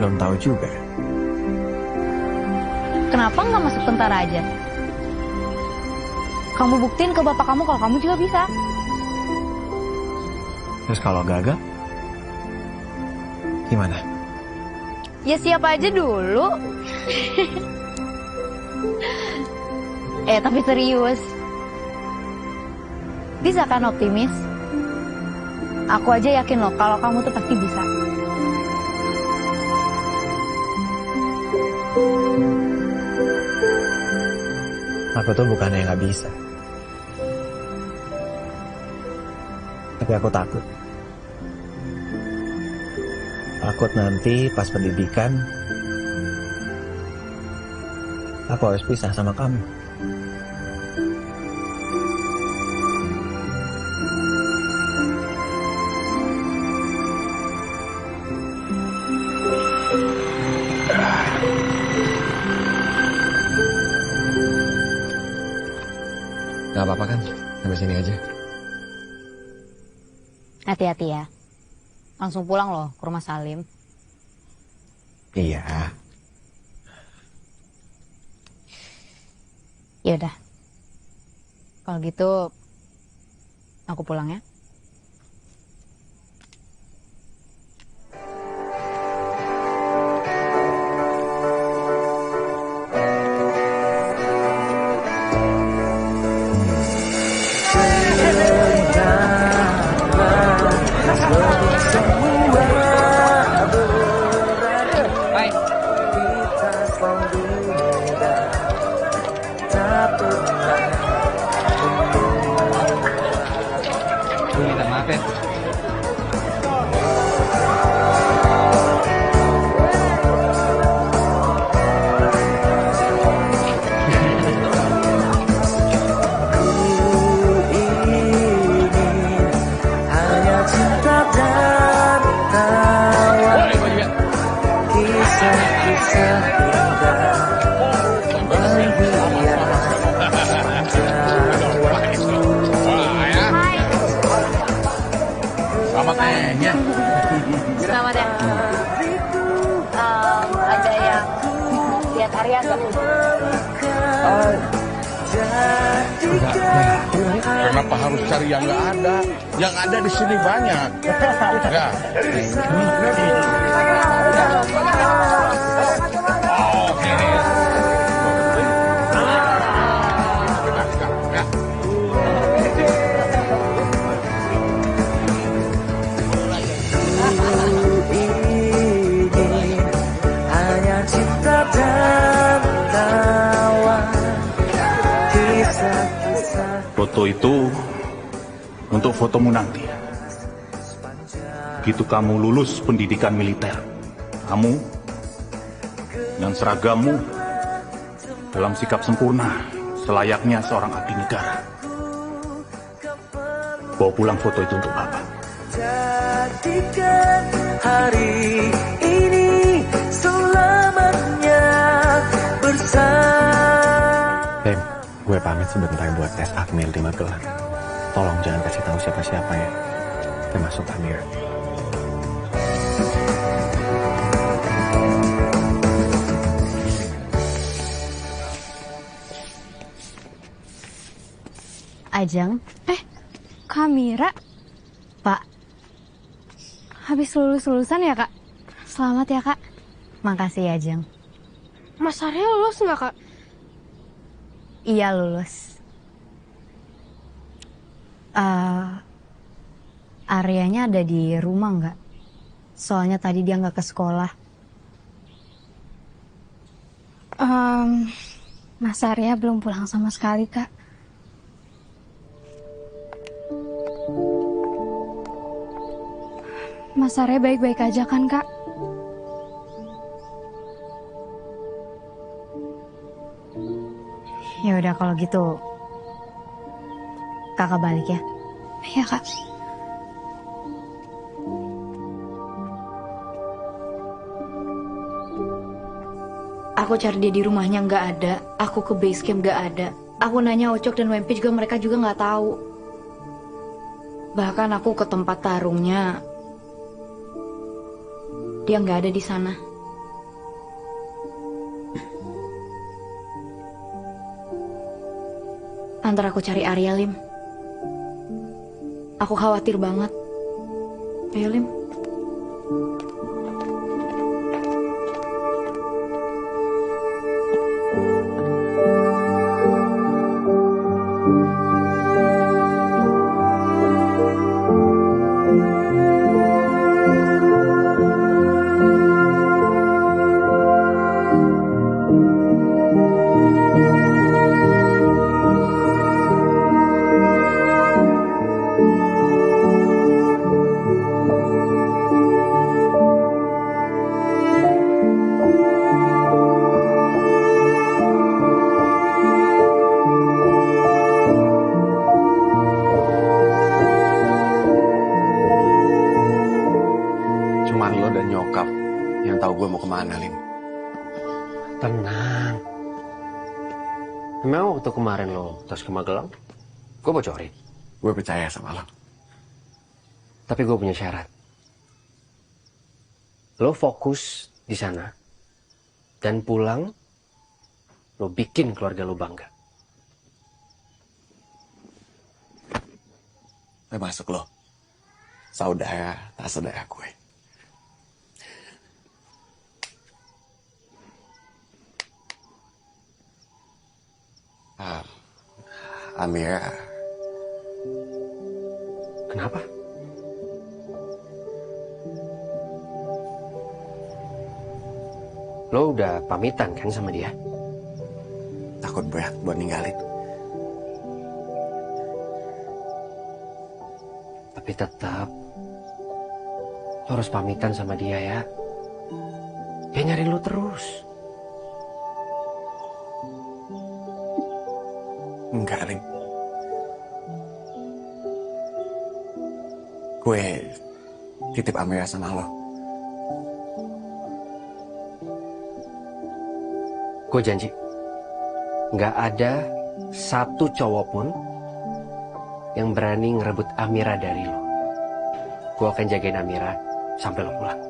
Belum tahu juga. Kenapa nggak masuk tentara aja? Kamu buktiin ke bapak kamu kalau kamu juga bisa. Terus kalau gagal? Gimana? Ya siap aja dulu. Tapi serius. Bisa kan optimis? Aku aja yakin loh kalau kamu tuh pasti bisa. Aku tuh bukannya nggak bisa. Tapi aku takut. Takut nanti pas pendidikan, aku harus pisah sama kamu. Gak apa-apa kan? Sampai sini aja. Hati-hati ya. Langsung pulang loh ke rumah Salim. Iya. Ya udah. Kalau gitu aku pulang ya. Selamat ya. Ada yang lihat Arya nggak? Kenapa harus cari yang nggak ada? Yang ada di sini banyak. Ya. Foto itu untuk fotomu nanti. Begitu kamu lulus pendidikan militer, kamu dan seragammu dalam sikap sempurna selayaknya seorang abdi negara. Bawa pulang foto itu untuk Bapak. Jadikan hari ini selamanya bersama. Gue pamit sebentar buat tes Akmil di Magelang. Tolong jangan kasih tahu siapa-siapa ya, termasuk Amira. Ajeng. Kamira. Pak. Habis lulus-lulusan ya, Kak? Selamat ya, Kak. Makasih ya, Ajeng. Mas Arya lulus nggak, Kak? Iya, lulus. Aryanya ada di rumah nggak? Soalnya tadi dia nggak ke sekolah. Mas Arya belum pulang sama sekali, Kak. Mas Arya baik-baik aja kan, Kak? Ya udah kalau gitu, kakak balik ya. Iya, Kak. Aku cari dia di rumahnya nggak ada. Aku ke base camp nggak ada. Aku nanya Ocok dan Wempi juga, mereka juga nggak tahu. Bahkan aku ke tempat tarungnya, dia nggak ada di sana. Antar aku cari Arya, Lim. Aku khawatir banget. Ayo, Lim. Memang waktu kemarin lo tes ke Magelang, gue bocorin. Gue percaya sama lo. Tapi gue punya syarat. Lo fokus di sana, dan pulang, lo bikin keluarga lo bangga. Masuk lo, saudara tak saudara gue. Amira. Kenapa? Lo udah pamitan kan sama dia? Takut berat buat ninggalin. Tapi tetap lo harus pamitan sama dia ya. Dia nyari lo terus. Enggak, Ling. Gue titip Amira sama lo. Gue janji, nggak ada satu cowok pun yang berani ngerebut Amira dari lo. Gue akan jagain Amira sampai lo pulang.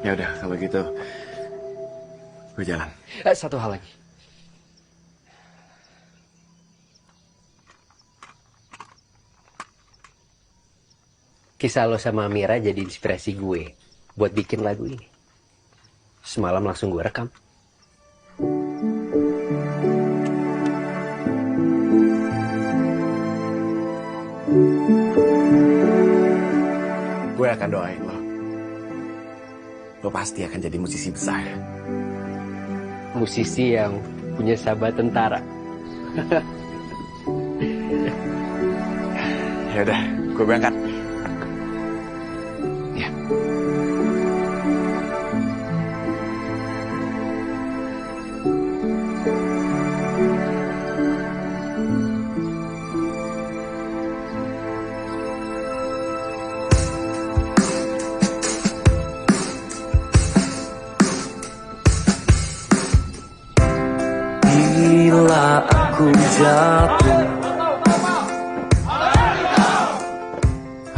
Ya udah, kalau gitu gue jalan. Satu hal lagi. Kisah lo sama Amira jadi inspirasi gue buat bikin lagu ini. Semalam langsung gue rekam. Gue akan doain lo. Lo pasti akan jadi musisi besar. Musisi yang punya sahabat tentara. Ya udah, gue berangkat. Ya.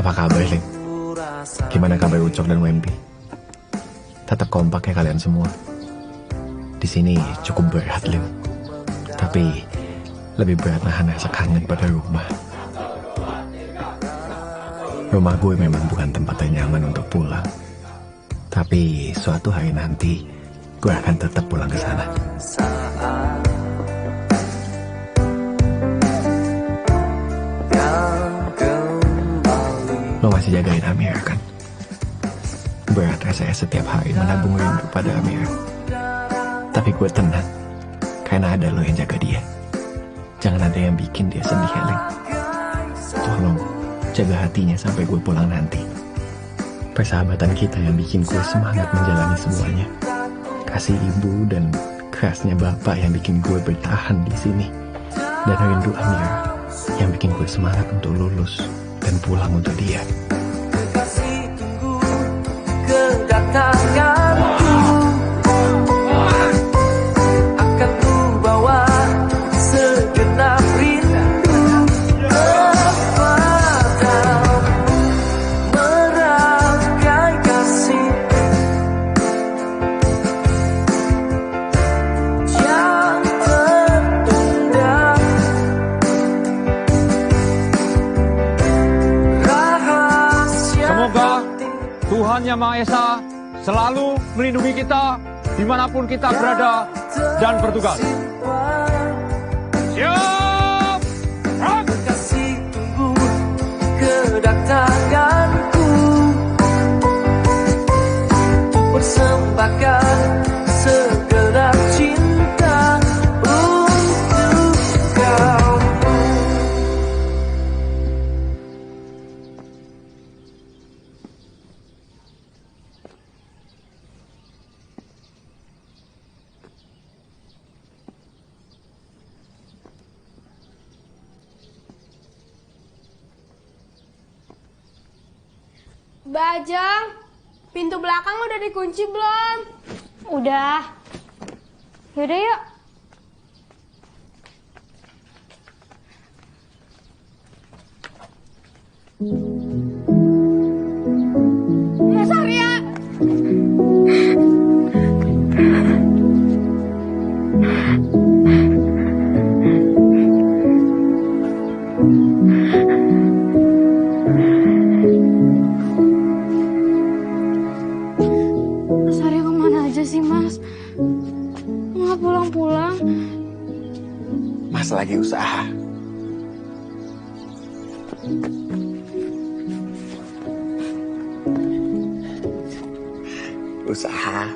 Apa kabar, Ling? Gimana kabar Ucok dan Wempi? Tetap kompak ya kalian semua. Di sini cukup berat, Ling. Tapi lebih berat nahan rasa kangen pada rumah. Rumah gue memang bukan tempat yang nyaman untuk pulang. Tapi suatu hari nanti gue akan tetap pulang ke sana. Lo masih jagain Amira kan? Berat saya setiap hari menabung rindu pada Amira. Tapi gue tenang, karena ada lo yang jaga dia. Jangan ada yang bikin dia sedih, Helen. Tolong jaga hatinya sampai gue pulang nanti. Persahabatan kita yang bikin gue semangat menjalani semuanya. Kasih ibu dan kerasnya bapak yang bikin gue bertahan di sini. Dan rindu Amira yang bikin gue semangat untuk lulus dan pulang untuk dia. Kasih tunggu kedatanganku, akan ku bawa segenap rindu kepadamu, merangkai kasih yang tertunda. Semoga Tuhan Yang Maha Esa selalu melindungi kita dimanapun kita berada dan bertugas. Siap! Kasih tunggu kedatanganku, persembahkan segenap cinta untuk kamu. Bajang, pintu belakang udah dikunci belum? Udah. Yaudah yuk. Mas Arya. Mas Arya kemana aja sih, Mas? Nggak pulang-pulang. Mas lagi usaha. Usaha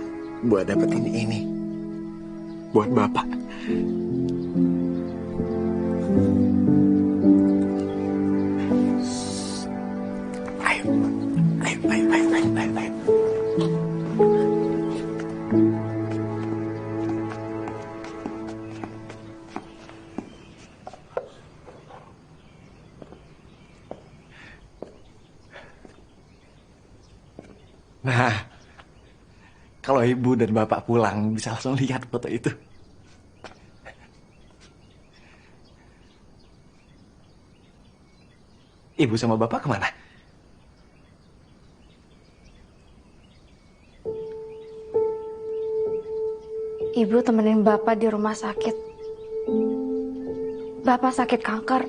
buat dapetin ini. Buat Bapak. Ayo. Nah, kalau ibu dan bapak pulang bisa langsung lihat foto itu. Ibu sama bapak kemana? Ibu temenin Bapak di rumah sakit. Bapak sakit kanker,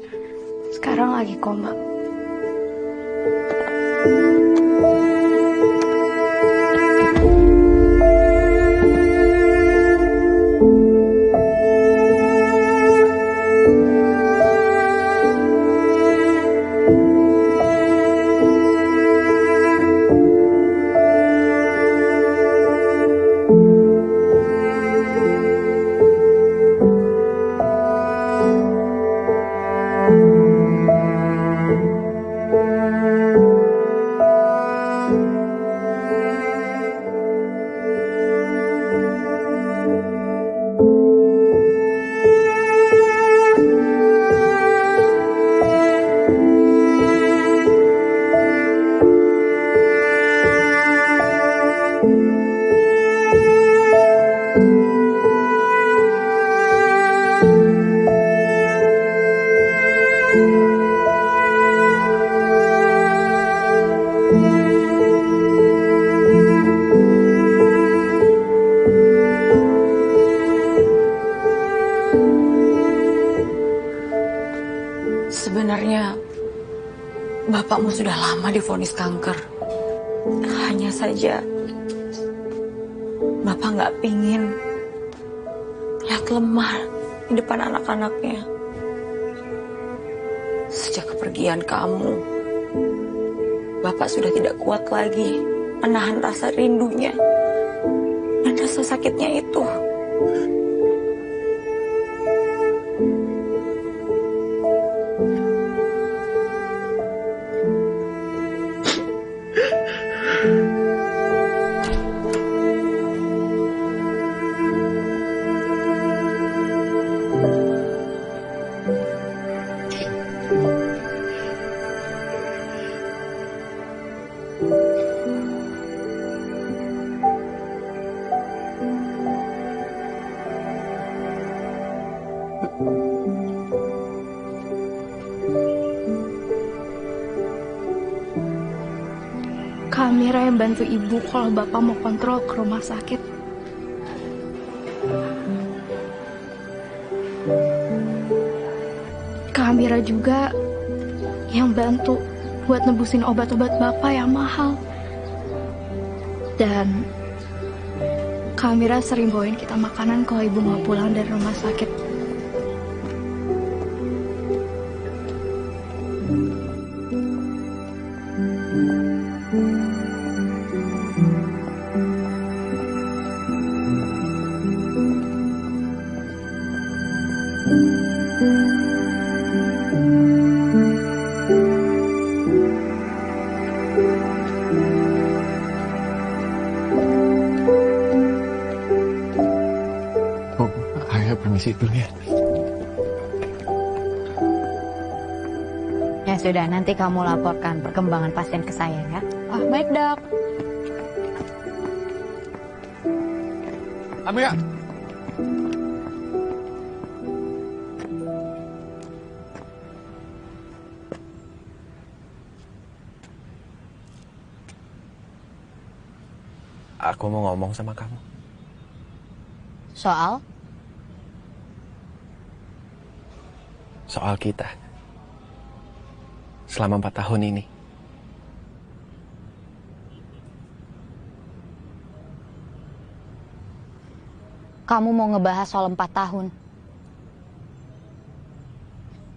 sekarang lagi koma. Sebenarnya bapakmu sudah lama divonis kanker. Hanya saja bapak nggak pingin lihat lemah di depan anak-anaknya. Sejak kepergian kamu, bapak sudah tidak kuat lagi menahan rasa rindunya dan rasa sakitnya itu. Kak Mira yang bantu ibu kalau bapak mau kontrol ke rumah sakit. Kak Mira juga yang bantu buat nebusin obat-obat bapak yang mahal. Dan Kak Mira sering bawain kita makanan kalau ibu mau pulang dari rumah sakit. Permisi dulu ya. Ya sudah, nanti kamu laporkan perkembangan pasien ke saya ya. Ah, baik dok. Amira. Aku mau ngomong sama kamu. Soal? Soal kita. Selama 4 tahun ini. Kamu mau ngebahas soal 4 tahun?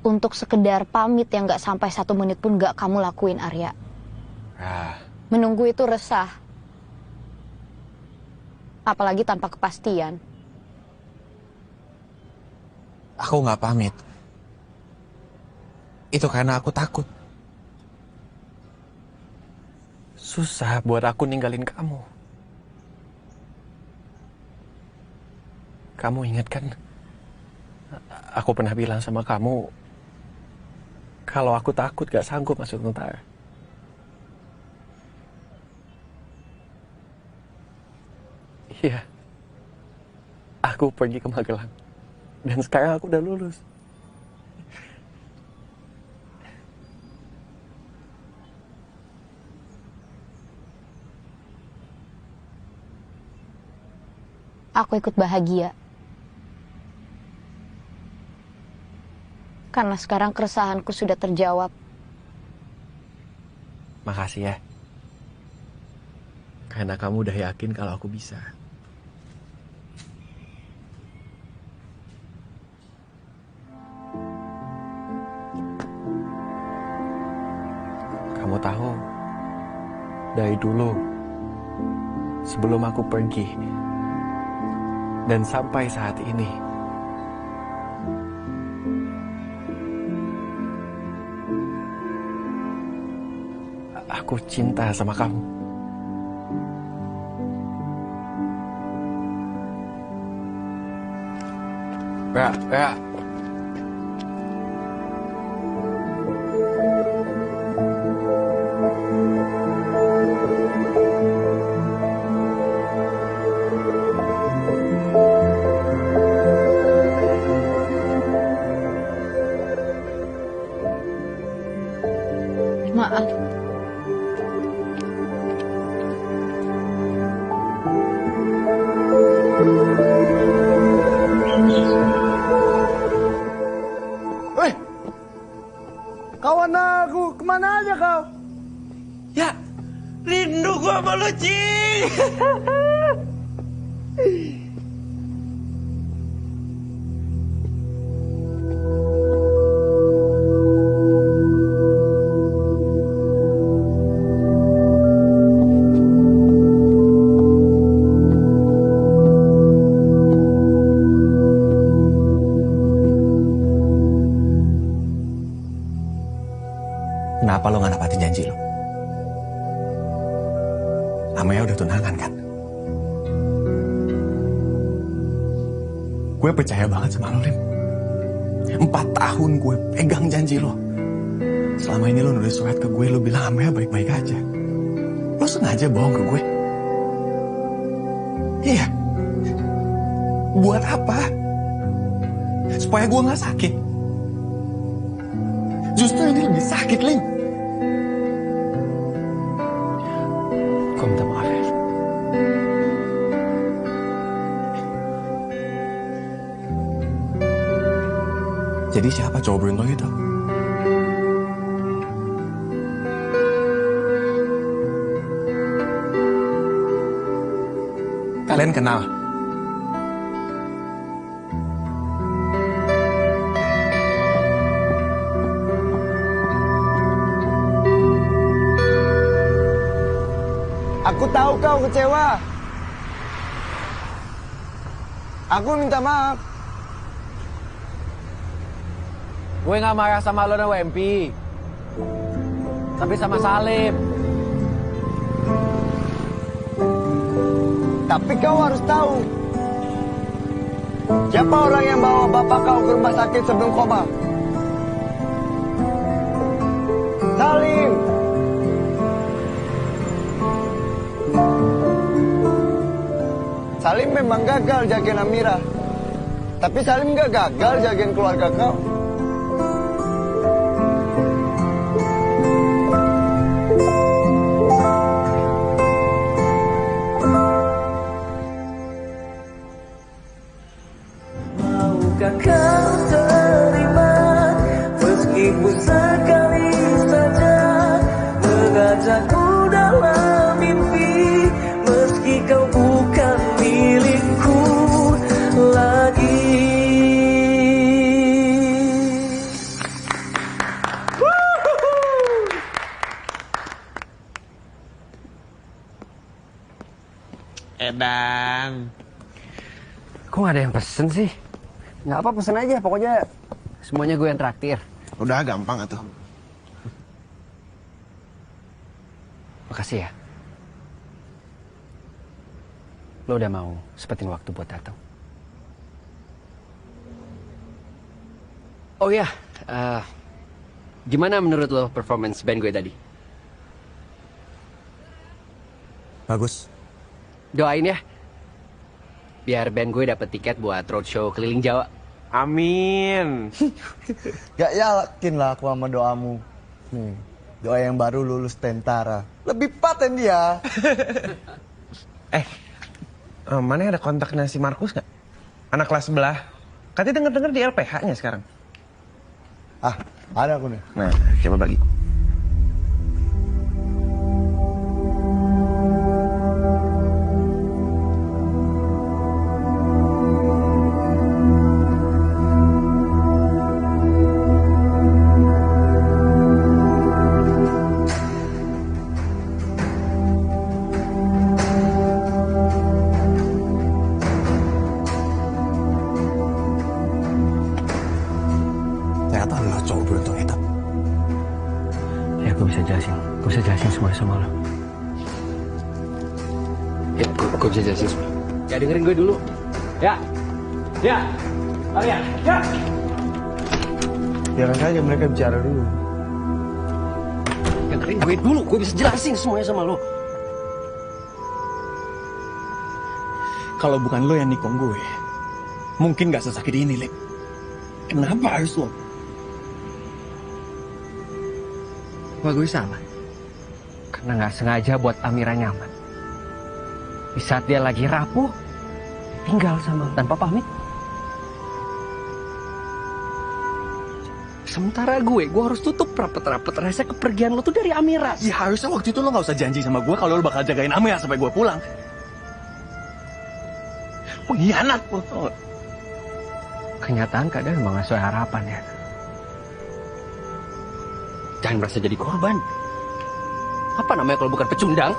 Untuk sekedar pamit yang gak sampai 1 menit pun gak kamu lakuin, Arya. Menunggu itu resah. Apalagi tanpa kepastian. Aku gak pamit. Itu karena aku takut. Susah buat aku ninggalin kamu. Kamu ingat kan? Aku pernah bilang sama kamu, kalau aku takut gak sanggup masuk tentara. Iya. Aku pergi ke Magelang. Dan sekarang aku udah lulus. Aku ikut bahagia. Karena sekarang keresahanku sudah terjawab. Makasih ya. Karena kamu udah yakin kalau aku bisa. Kamu tahu, dari dulu, sebelum aku pergi, dan sampai saat ini, aku cinta sama kamu. Ra. Maaf. Kawan aku, kemana aja kau? Ya, rindu gua sama lu, Cing. Kenapa lo gak nepatin janji lo? Amaya udah tunangan kan? Gue percaya banget sama lo, Lim. 4 tahun gue pegang janji lo. Selama ini lo nulis surat ke gue, lo bilang Amaya baik-baik aja. Lo sengaja bohong ke gue. Iya. Buat apa? Supaya gue gak sakit. Justru ini lebih sakit, Lim. Gue minta maaf ya. Jadi siapa cowok beruntung itu? Kalian kenal? Aku tahu kau kecewa. Aku minta maaf. Gue gak marah sama lo dan WMP. Tapi sama Salim. Tapi kau harus tahu. Siapa orang yang bawa bapak kau ke rumah sakit sebelum koma? Salim. Salim memang gagal jagain Amira. Tapi Salim gak gagal jagain keluarga kau. Maukah kau terima meskipun sekali saja mengajakku dalam mimpi, meski kau bukan milikku lagi. Edan. Kok gak ada yang pesen sih? Gak apa, pesen aja. Pokoknya semuanya gue yang traktir. Udah gampang atuh. Makasih ya. Lo udah mau sempetin waktu buat datang. Oh ya, gimana menurut lo performance band gue tadi? Bagus. Doain ya, biar band gue dapet tiket buat roadshow keliling Jawa. Amin. Gak yakin lah aku sama doamu. Nih, doa yang baru lulus tentara. Lebih paten dia. Mana ada kontaknya si Markus nggak? Anak kelas sebelah. Katanya denger-denger di LPH-nya sekarang. Ah, ada aku nih. Nah, coba bagi. Ternyata lo cowok beruntung itu. Ya, gue bisa jelasin. Gue bisa jelasin semuanya sama lo. Ya, gue bisa jelasin semua. Ya, dengerin gue dulu. Ya. Ya. Kalian. Ya. Biarkan saja mereka bicara dulu. Dengerin gue dulu. Gue bisa jelasin semuanya sama lo. Kalau bukan lo yang nikung gue, mungkin gak sesakit ini, Lip. Kenapa harus lo? Wah, gue salah. Karena gak sengaja buat Amira nyaman. Di saat dia lagi rapuh, tinggal sama tanpa pamit. Sementara gue harus tutup rapet-rapet rahasia kepergian lo tuh dari Amira. Ya harusnya waktu itu lo gak usah janji sama gue kalau lo bakal jagain Amira sampai gue pulang. Pengkhianat lo tau gak? Kenyataan kadang emang gak sesuai harapan ya. Jangan merasa jadi korban. Apa namanya kalau bukan pecundang?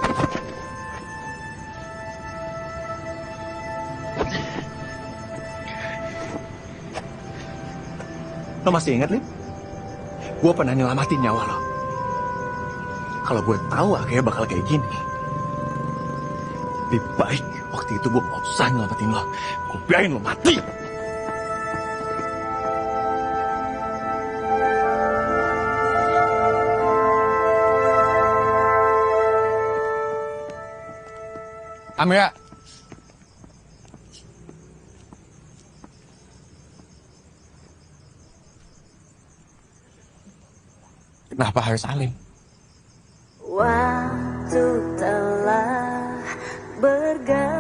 Lo masih ingat, Lip? Gue pernah nyelamatin nyawa lo. Kalau gue tahu akhirnya bakal kayak gini, lebih baik waktu itu gue gak usah nyelamatin lo. Gue biarin lo mati. Amira. Kenapa harus Salim? Waktu telah berganti.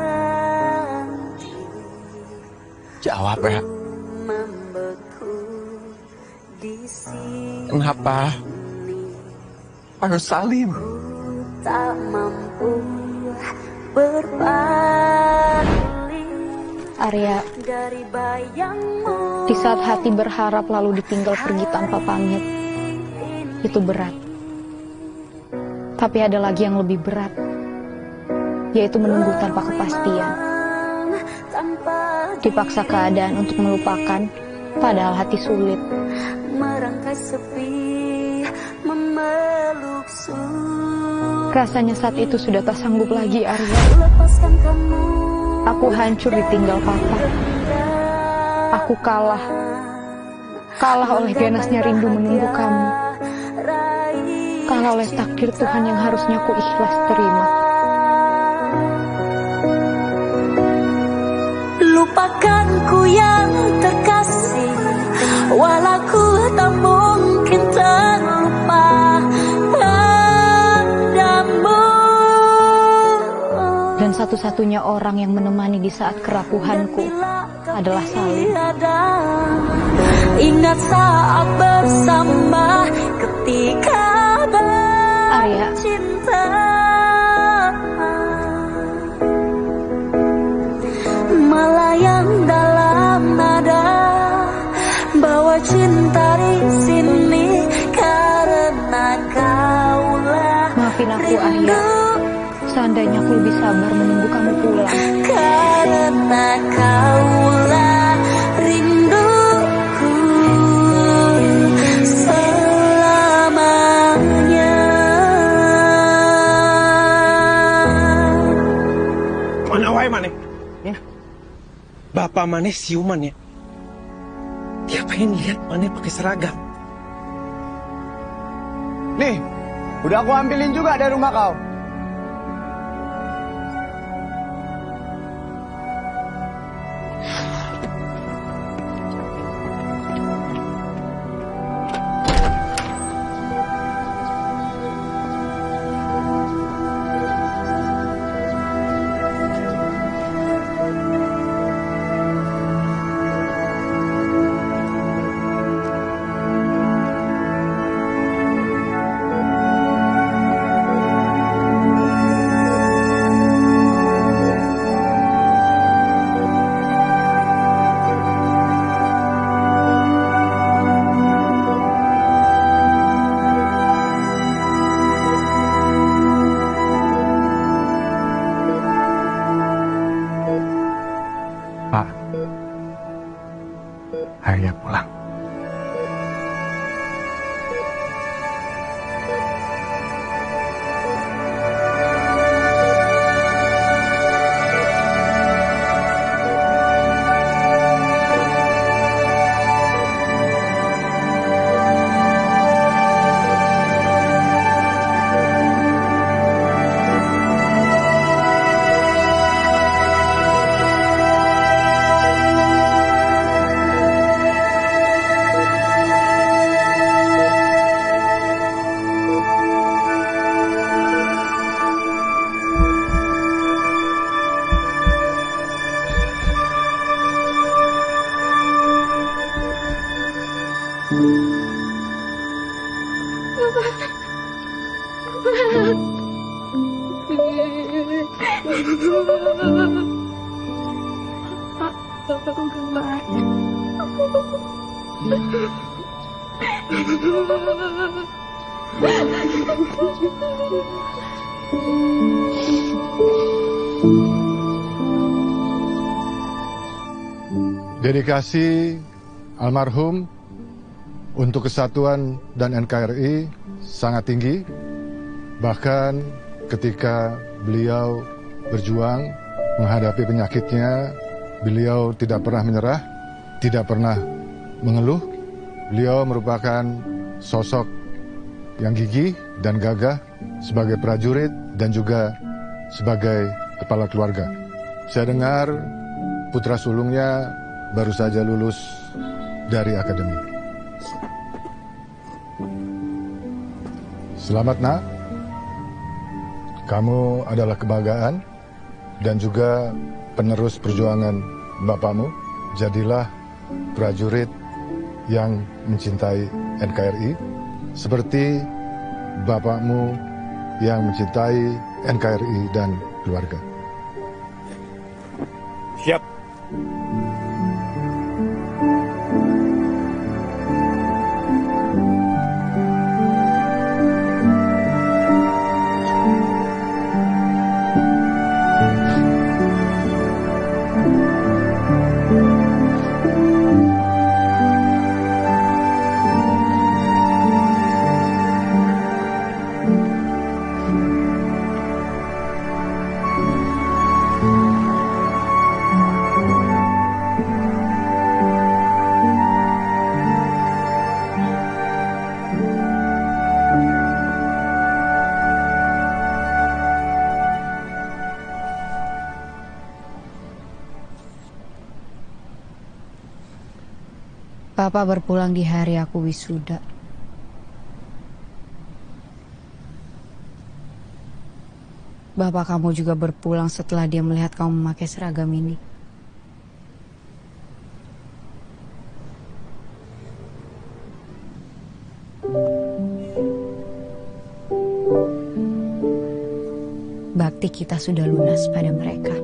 Jawab ya. Kenapa harus Salim? Tak mampu berpaling. Arya, dari bayangmu. di saat hati berharap lalu ditinggal pergi tanpa pamit, itu berat. Tapi ada lagi yang lebih berat, yaitu menunggu tanpa kepastian. Dipaksa keadaan untuk melupakan, padahal hati sulit. Merangkai sepi, memeluk sunyi. Rasanya saat itu sudah tak sanggup lagi, Arya. Lepaskan kamu. Aku hancur ditinggal papa. Aku kalah. Kalah oleh ganasnya rindu menunggu kamu. Kalah oleh takdir Tuhan yang harusnya ku ikhlas terima. Lupakanku yang terkasih, walau ku tak mungkin terlupa padamu. Dan satu-satunya orang yang menemani di saat kerapuhanku adalah Salim. Ingat saat bersama ketika Arya, cinta, melayang dalam nada, bawa cinta di sini karena kaulah. Maafin aku, Arya. Seandainya aku lebih sabar menunggu kamu pulang. Karena kaulah rinduku selamanya. Mana wae maneh? Ya. Bapak maneh siuman ya. Dia pengen lihat maneh pakai seragam. Nih, udah aku ambilin juga dari rumah kau. Aku gak marah. Dedikasi almarhum untuk kesatuan dan NKRI sangat tinggi. Bahkan ketika beliau berjuang menghadapi penyakitnya, beliau tidak pernah menyerah, tidak pernah mengeluh. Beliau merupakan sosok yang gigih dan gagah sebagai prajurit dan juga sebagai kepala keluarga. Saya dengar putra sulungnya baru saja lulus dari akademi. Selamat nak, kamu adalah kebanggaan dan juga penerus perjuangan bapakmu. Jadilah prajurit yang mencintai NKRI seperti bapakmu yang mencintai NKRI dan keluarga. Siap. Papa berpulang di hari aku wisuda. Bapak kamu juga berpulang setelah dia melihat kamu memakai seragam ini. Bakti kita sudah lunas pada mereka.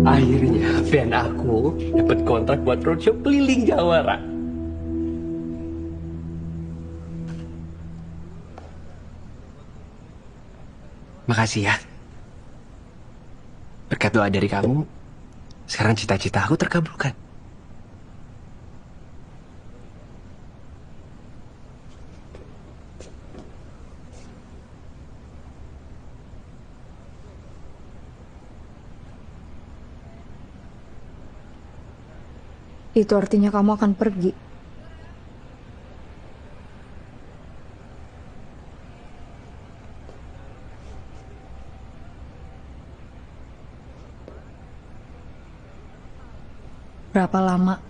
Akhirnya band aku dapat kontrak buat roadshow keliling Jawa, Ra. Makasih ya. Berkat doa dari kamu, sekarang cita-cita aku terkabulkan. Itu artinya kamu akan pergi. Berapa lama?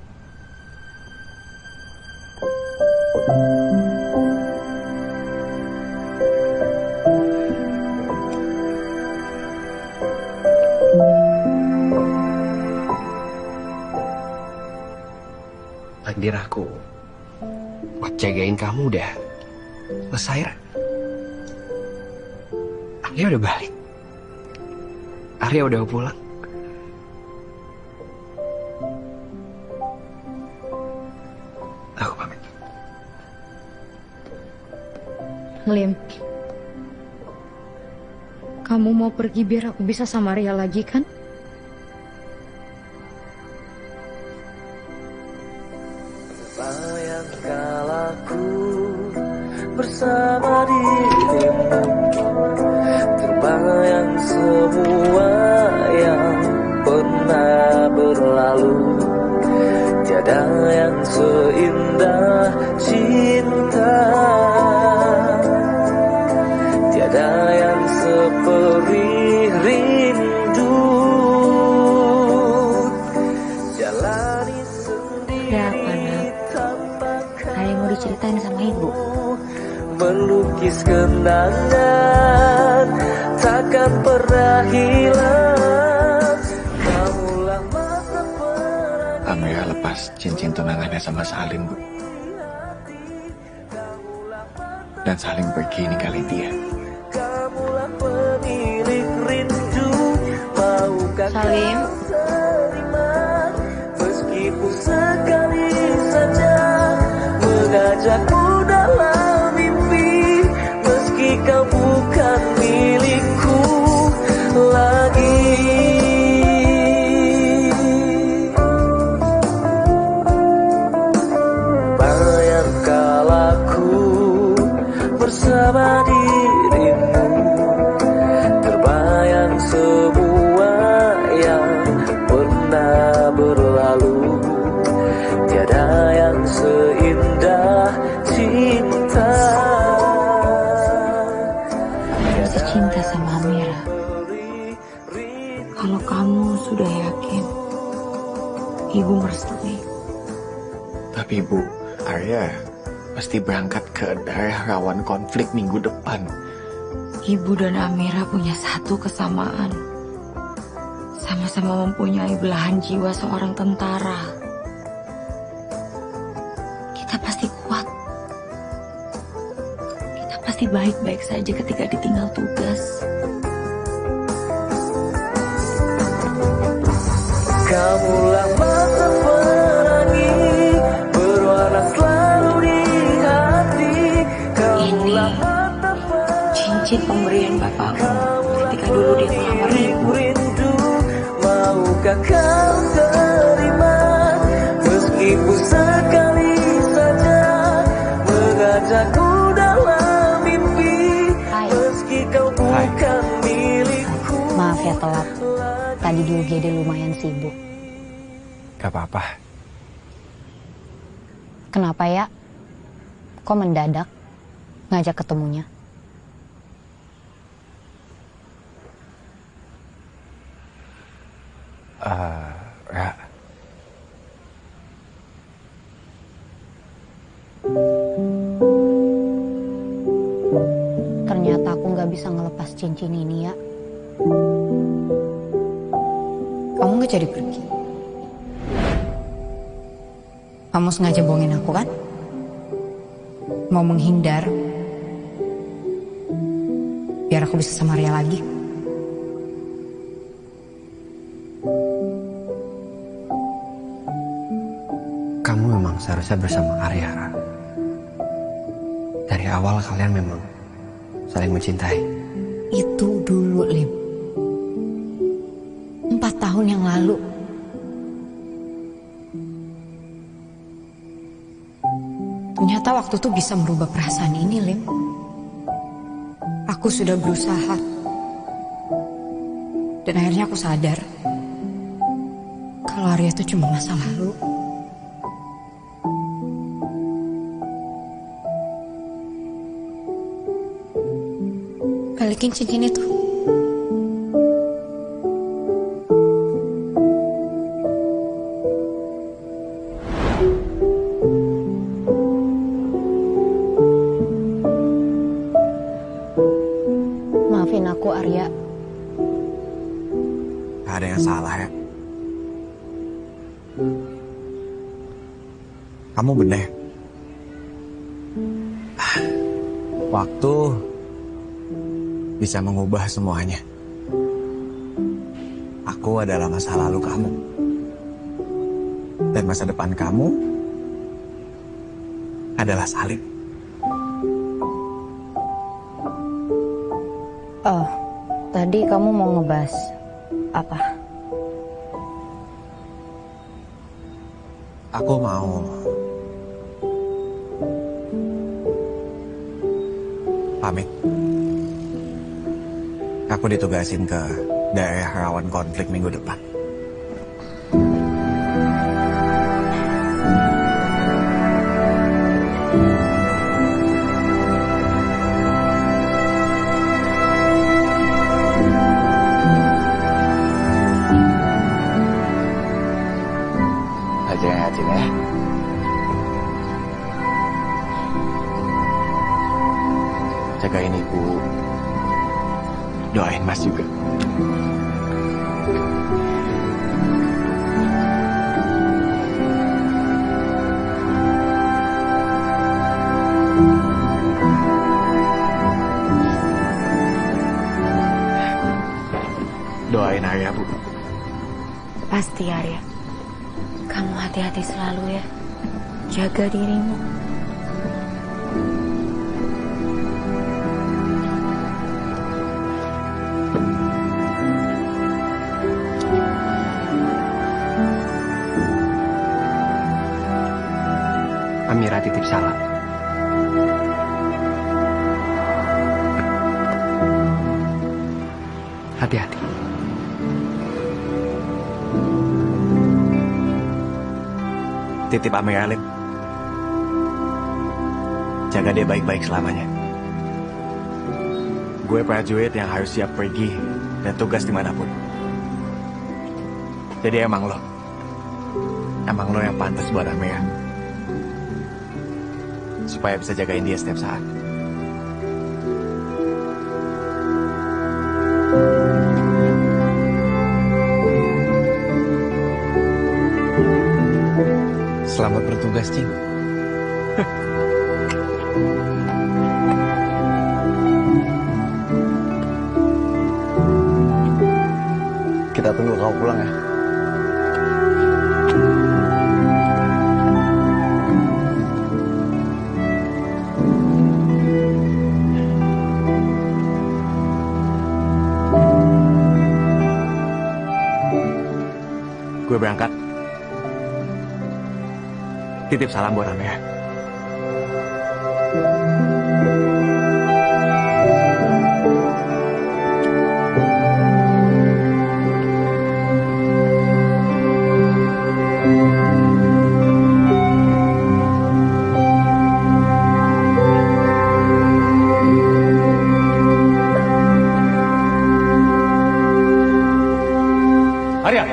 Takdir aku buat jagain kamu udah selesai, Ra. Arya udah balik. Arya udah pulang. Aku pamit. Lim, kamu mau pergi biar aku bisa sama Ria lagi kan? Bayangkanlah ku bersama dirimu, terbayang semua yang pernah berlalu. tiada yang seindah cinta, tiada yang seperih rindu. Jalani sendiri tanpa Ada yang mau diceritain sama ibu? melukis kenangan takkan pernah hilang. Kamulah masa Amira lepas cincin tunangannya sama Salim, Bu. Dan Salim pergi ninggalin dia. kamulah pemilik rindu. Maukah Salim? kau terima meskipun sekali saja mengajakku dalam mimpi, meski kau bukan milikku lagi. Bayangkanlah aku bersama dirimu, terbayang semua yang pernah berlalu, tiada yang seindah cinta. Masih cinta sama Amira. Kalau kamu sudah yakin, ibu merestui. Tapi Bu, Arya pasti berangkat ke daerah rawan konflik minggu depan. Ibu dan Amira punya satu kesamaan. Sama-sama mempunyai belahan jiwa seorang tentara. Kita pasti kuat. Kita pasti baik-baik saja ketika ditinggal tugas. Kamulah mata pelangi berwarna selalu di hati. Kamulah mata cincin pemberian bapakmu ketika dulu dia melamar ibu. rindu. Maukah kau terima meskipun sekali saja mengajakku dalam mimpi, meski kau bukan milikku. Maaf ya telat. Tadi di UGD lumayan sibuk. Gak apa-apa. Kenapa ya? Kok mendadak ngajak ketemunya? Ra. Ternyata aku nggak bisa ngelepas cincin ini ya. Kamu gak jadi pergi. Kamu sengaja bohongin aku kan? Mau menghindar biar aku bisa sama Ria lagi. Kamu memang seharusnya bersama Arya, Ra. Dari awal kalian memang saling mencintai. Itu dulu, Lim. 4 tahun yang lalu. Ternyata waktu itu bisa merubah perasaan ini, Lim. Aku sudah berusaha. Dan akhirnya aku sadar kalau Arya itu cuma masa lalu. Balikin cincin itu. Maafin aku, Arya. Gak ada yang salah ya. Kamu benar. Waktu bisa mengubah semuanya. Aku adalah masa lalu kamu. Dan masa depan kamu adalah Salim. Oh, tadi kamu mau ngebahas apa? Aku mau pamit. Aku ditugasin ke daerah rawan konflik minggu depan. ya Cing ya. Jagain ibu. Doain Mas juga. Doain Arya, Bu. Pasti, Arya. Kamu hati-hati selalu ya. Jaga dirimu. Amira titip salam. Hati-hati. Titip Amira, Lim. Jaga dia baik-baik selamanya. Gue prajurit yang harus siap pergi dan tugas dimanapun. Jadi emang lo yang pantas buat Amira. Supaya bisa jagain dia setiap saat. Selamat bertugas, Cing. Kita tunggu kau pulang ya. Gue berangkat. Titip salam buat Amira. Arya.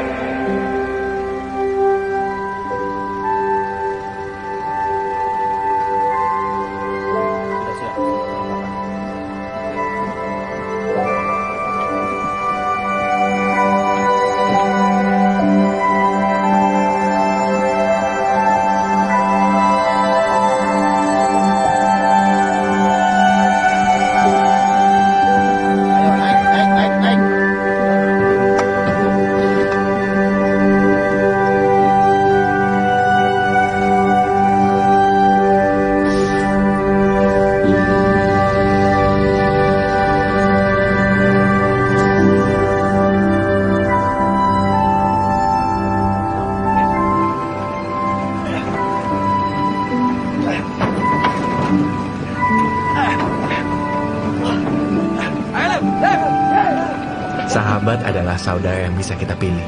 Sahabat adalah saudara yang bisa kita pilih.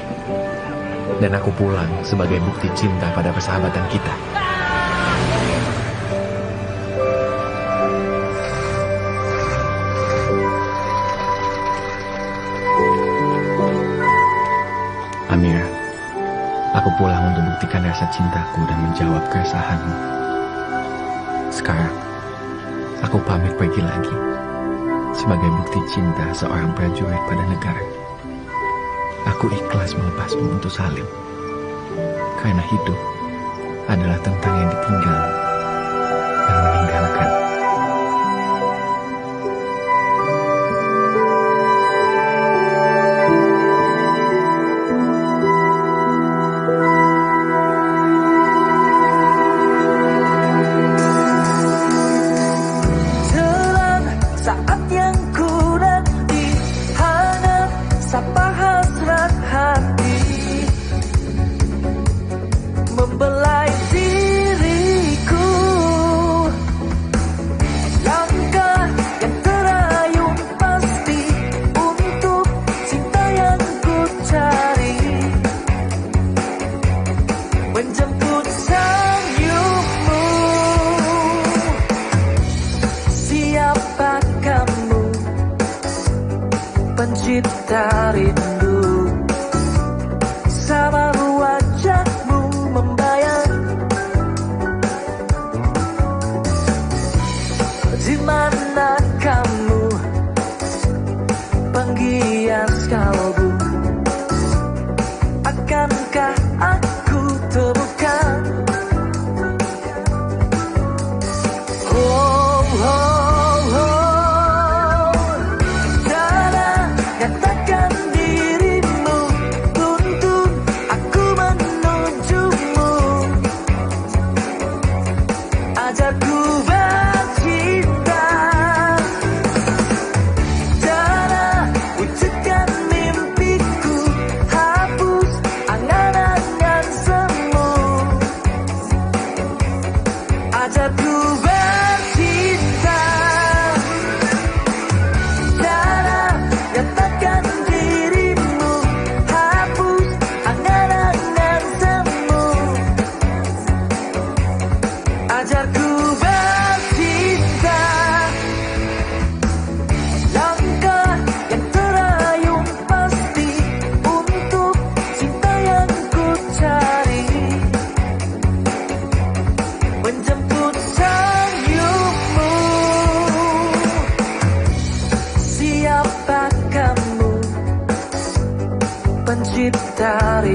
Dan aku pulang sebagai bukti cinta pada persahabatan kita. Amira, aku pulang untuk buktikan rasa cintaku dan menjawab keresahanmu. Sekarang, aku pamit pergi lagi. Sebagai bukti cinta seorang prajurit pada negara. Aku ikhlas melepasmu untuk Salim. Karena hidup adalah tentang yang ditinggal dan meninggalkan. Pencipta rindu, sama wajahmu membayang bangkit dari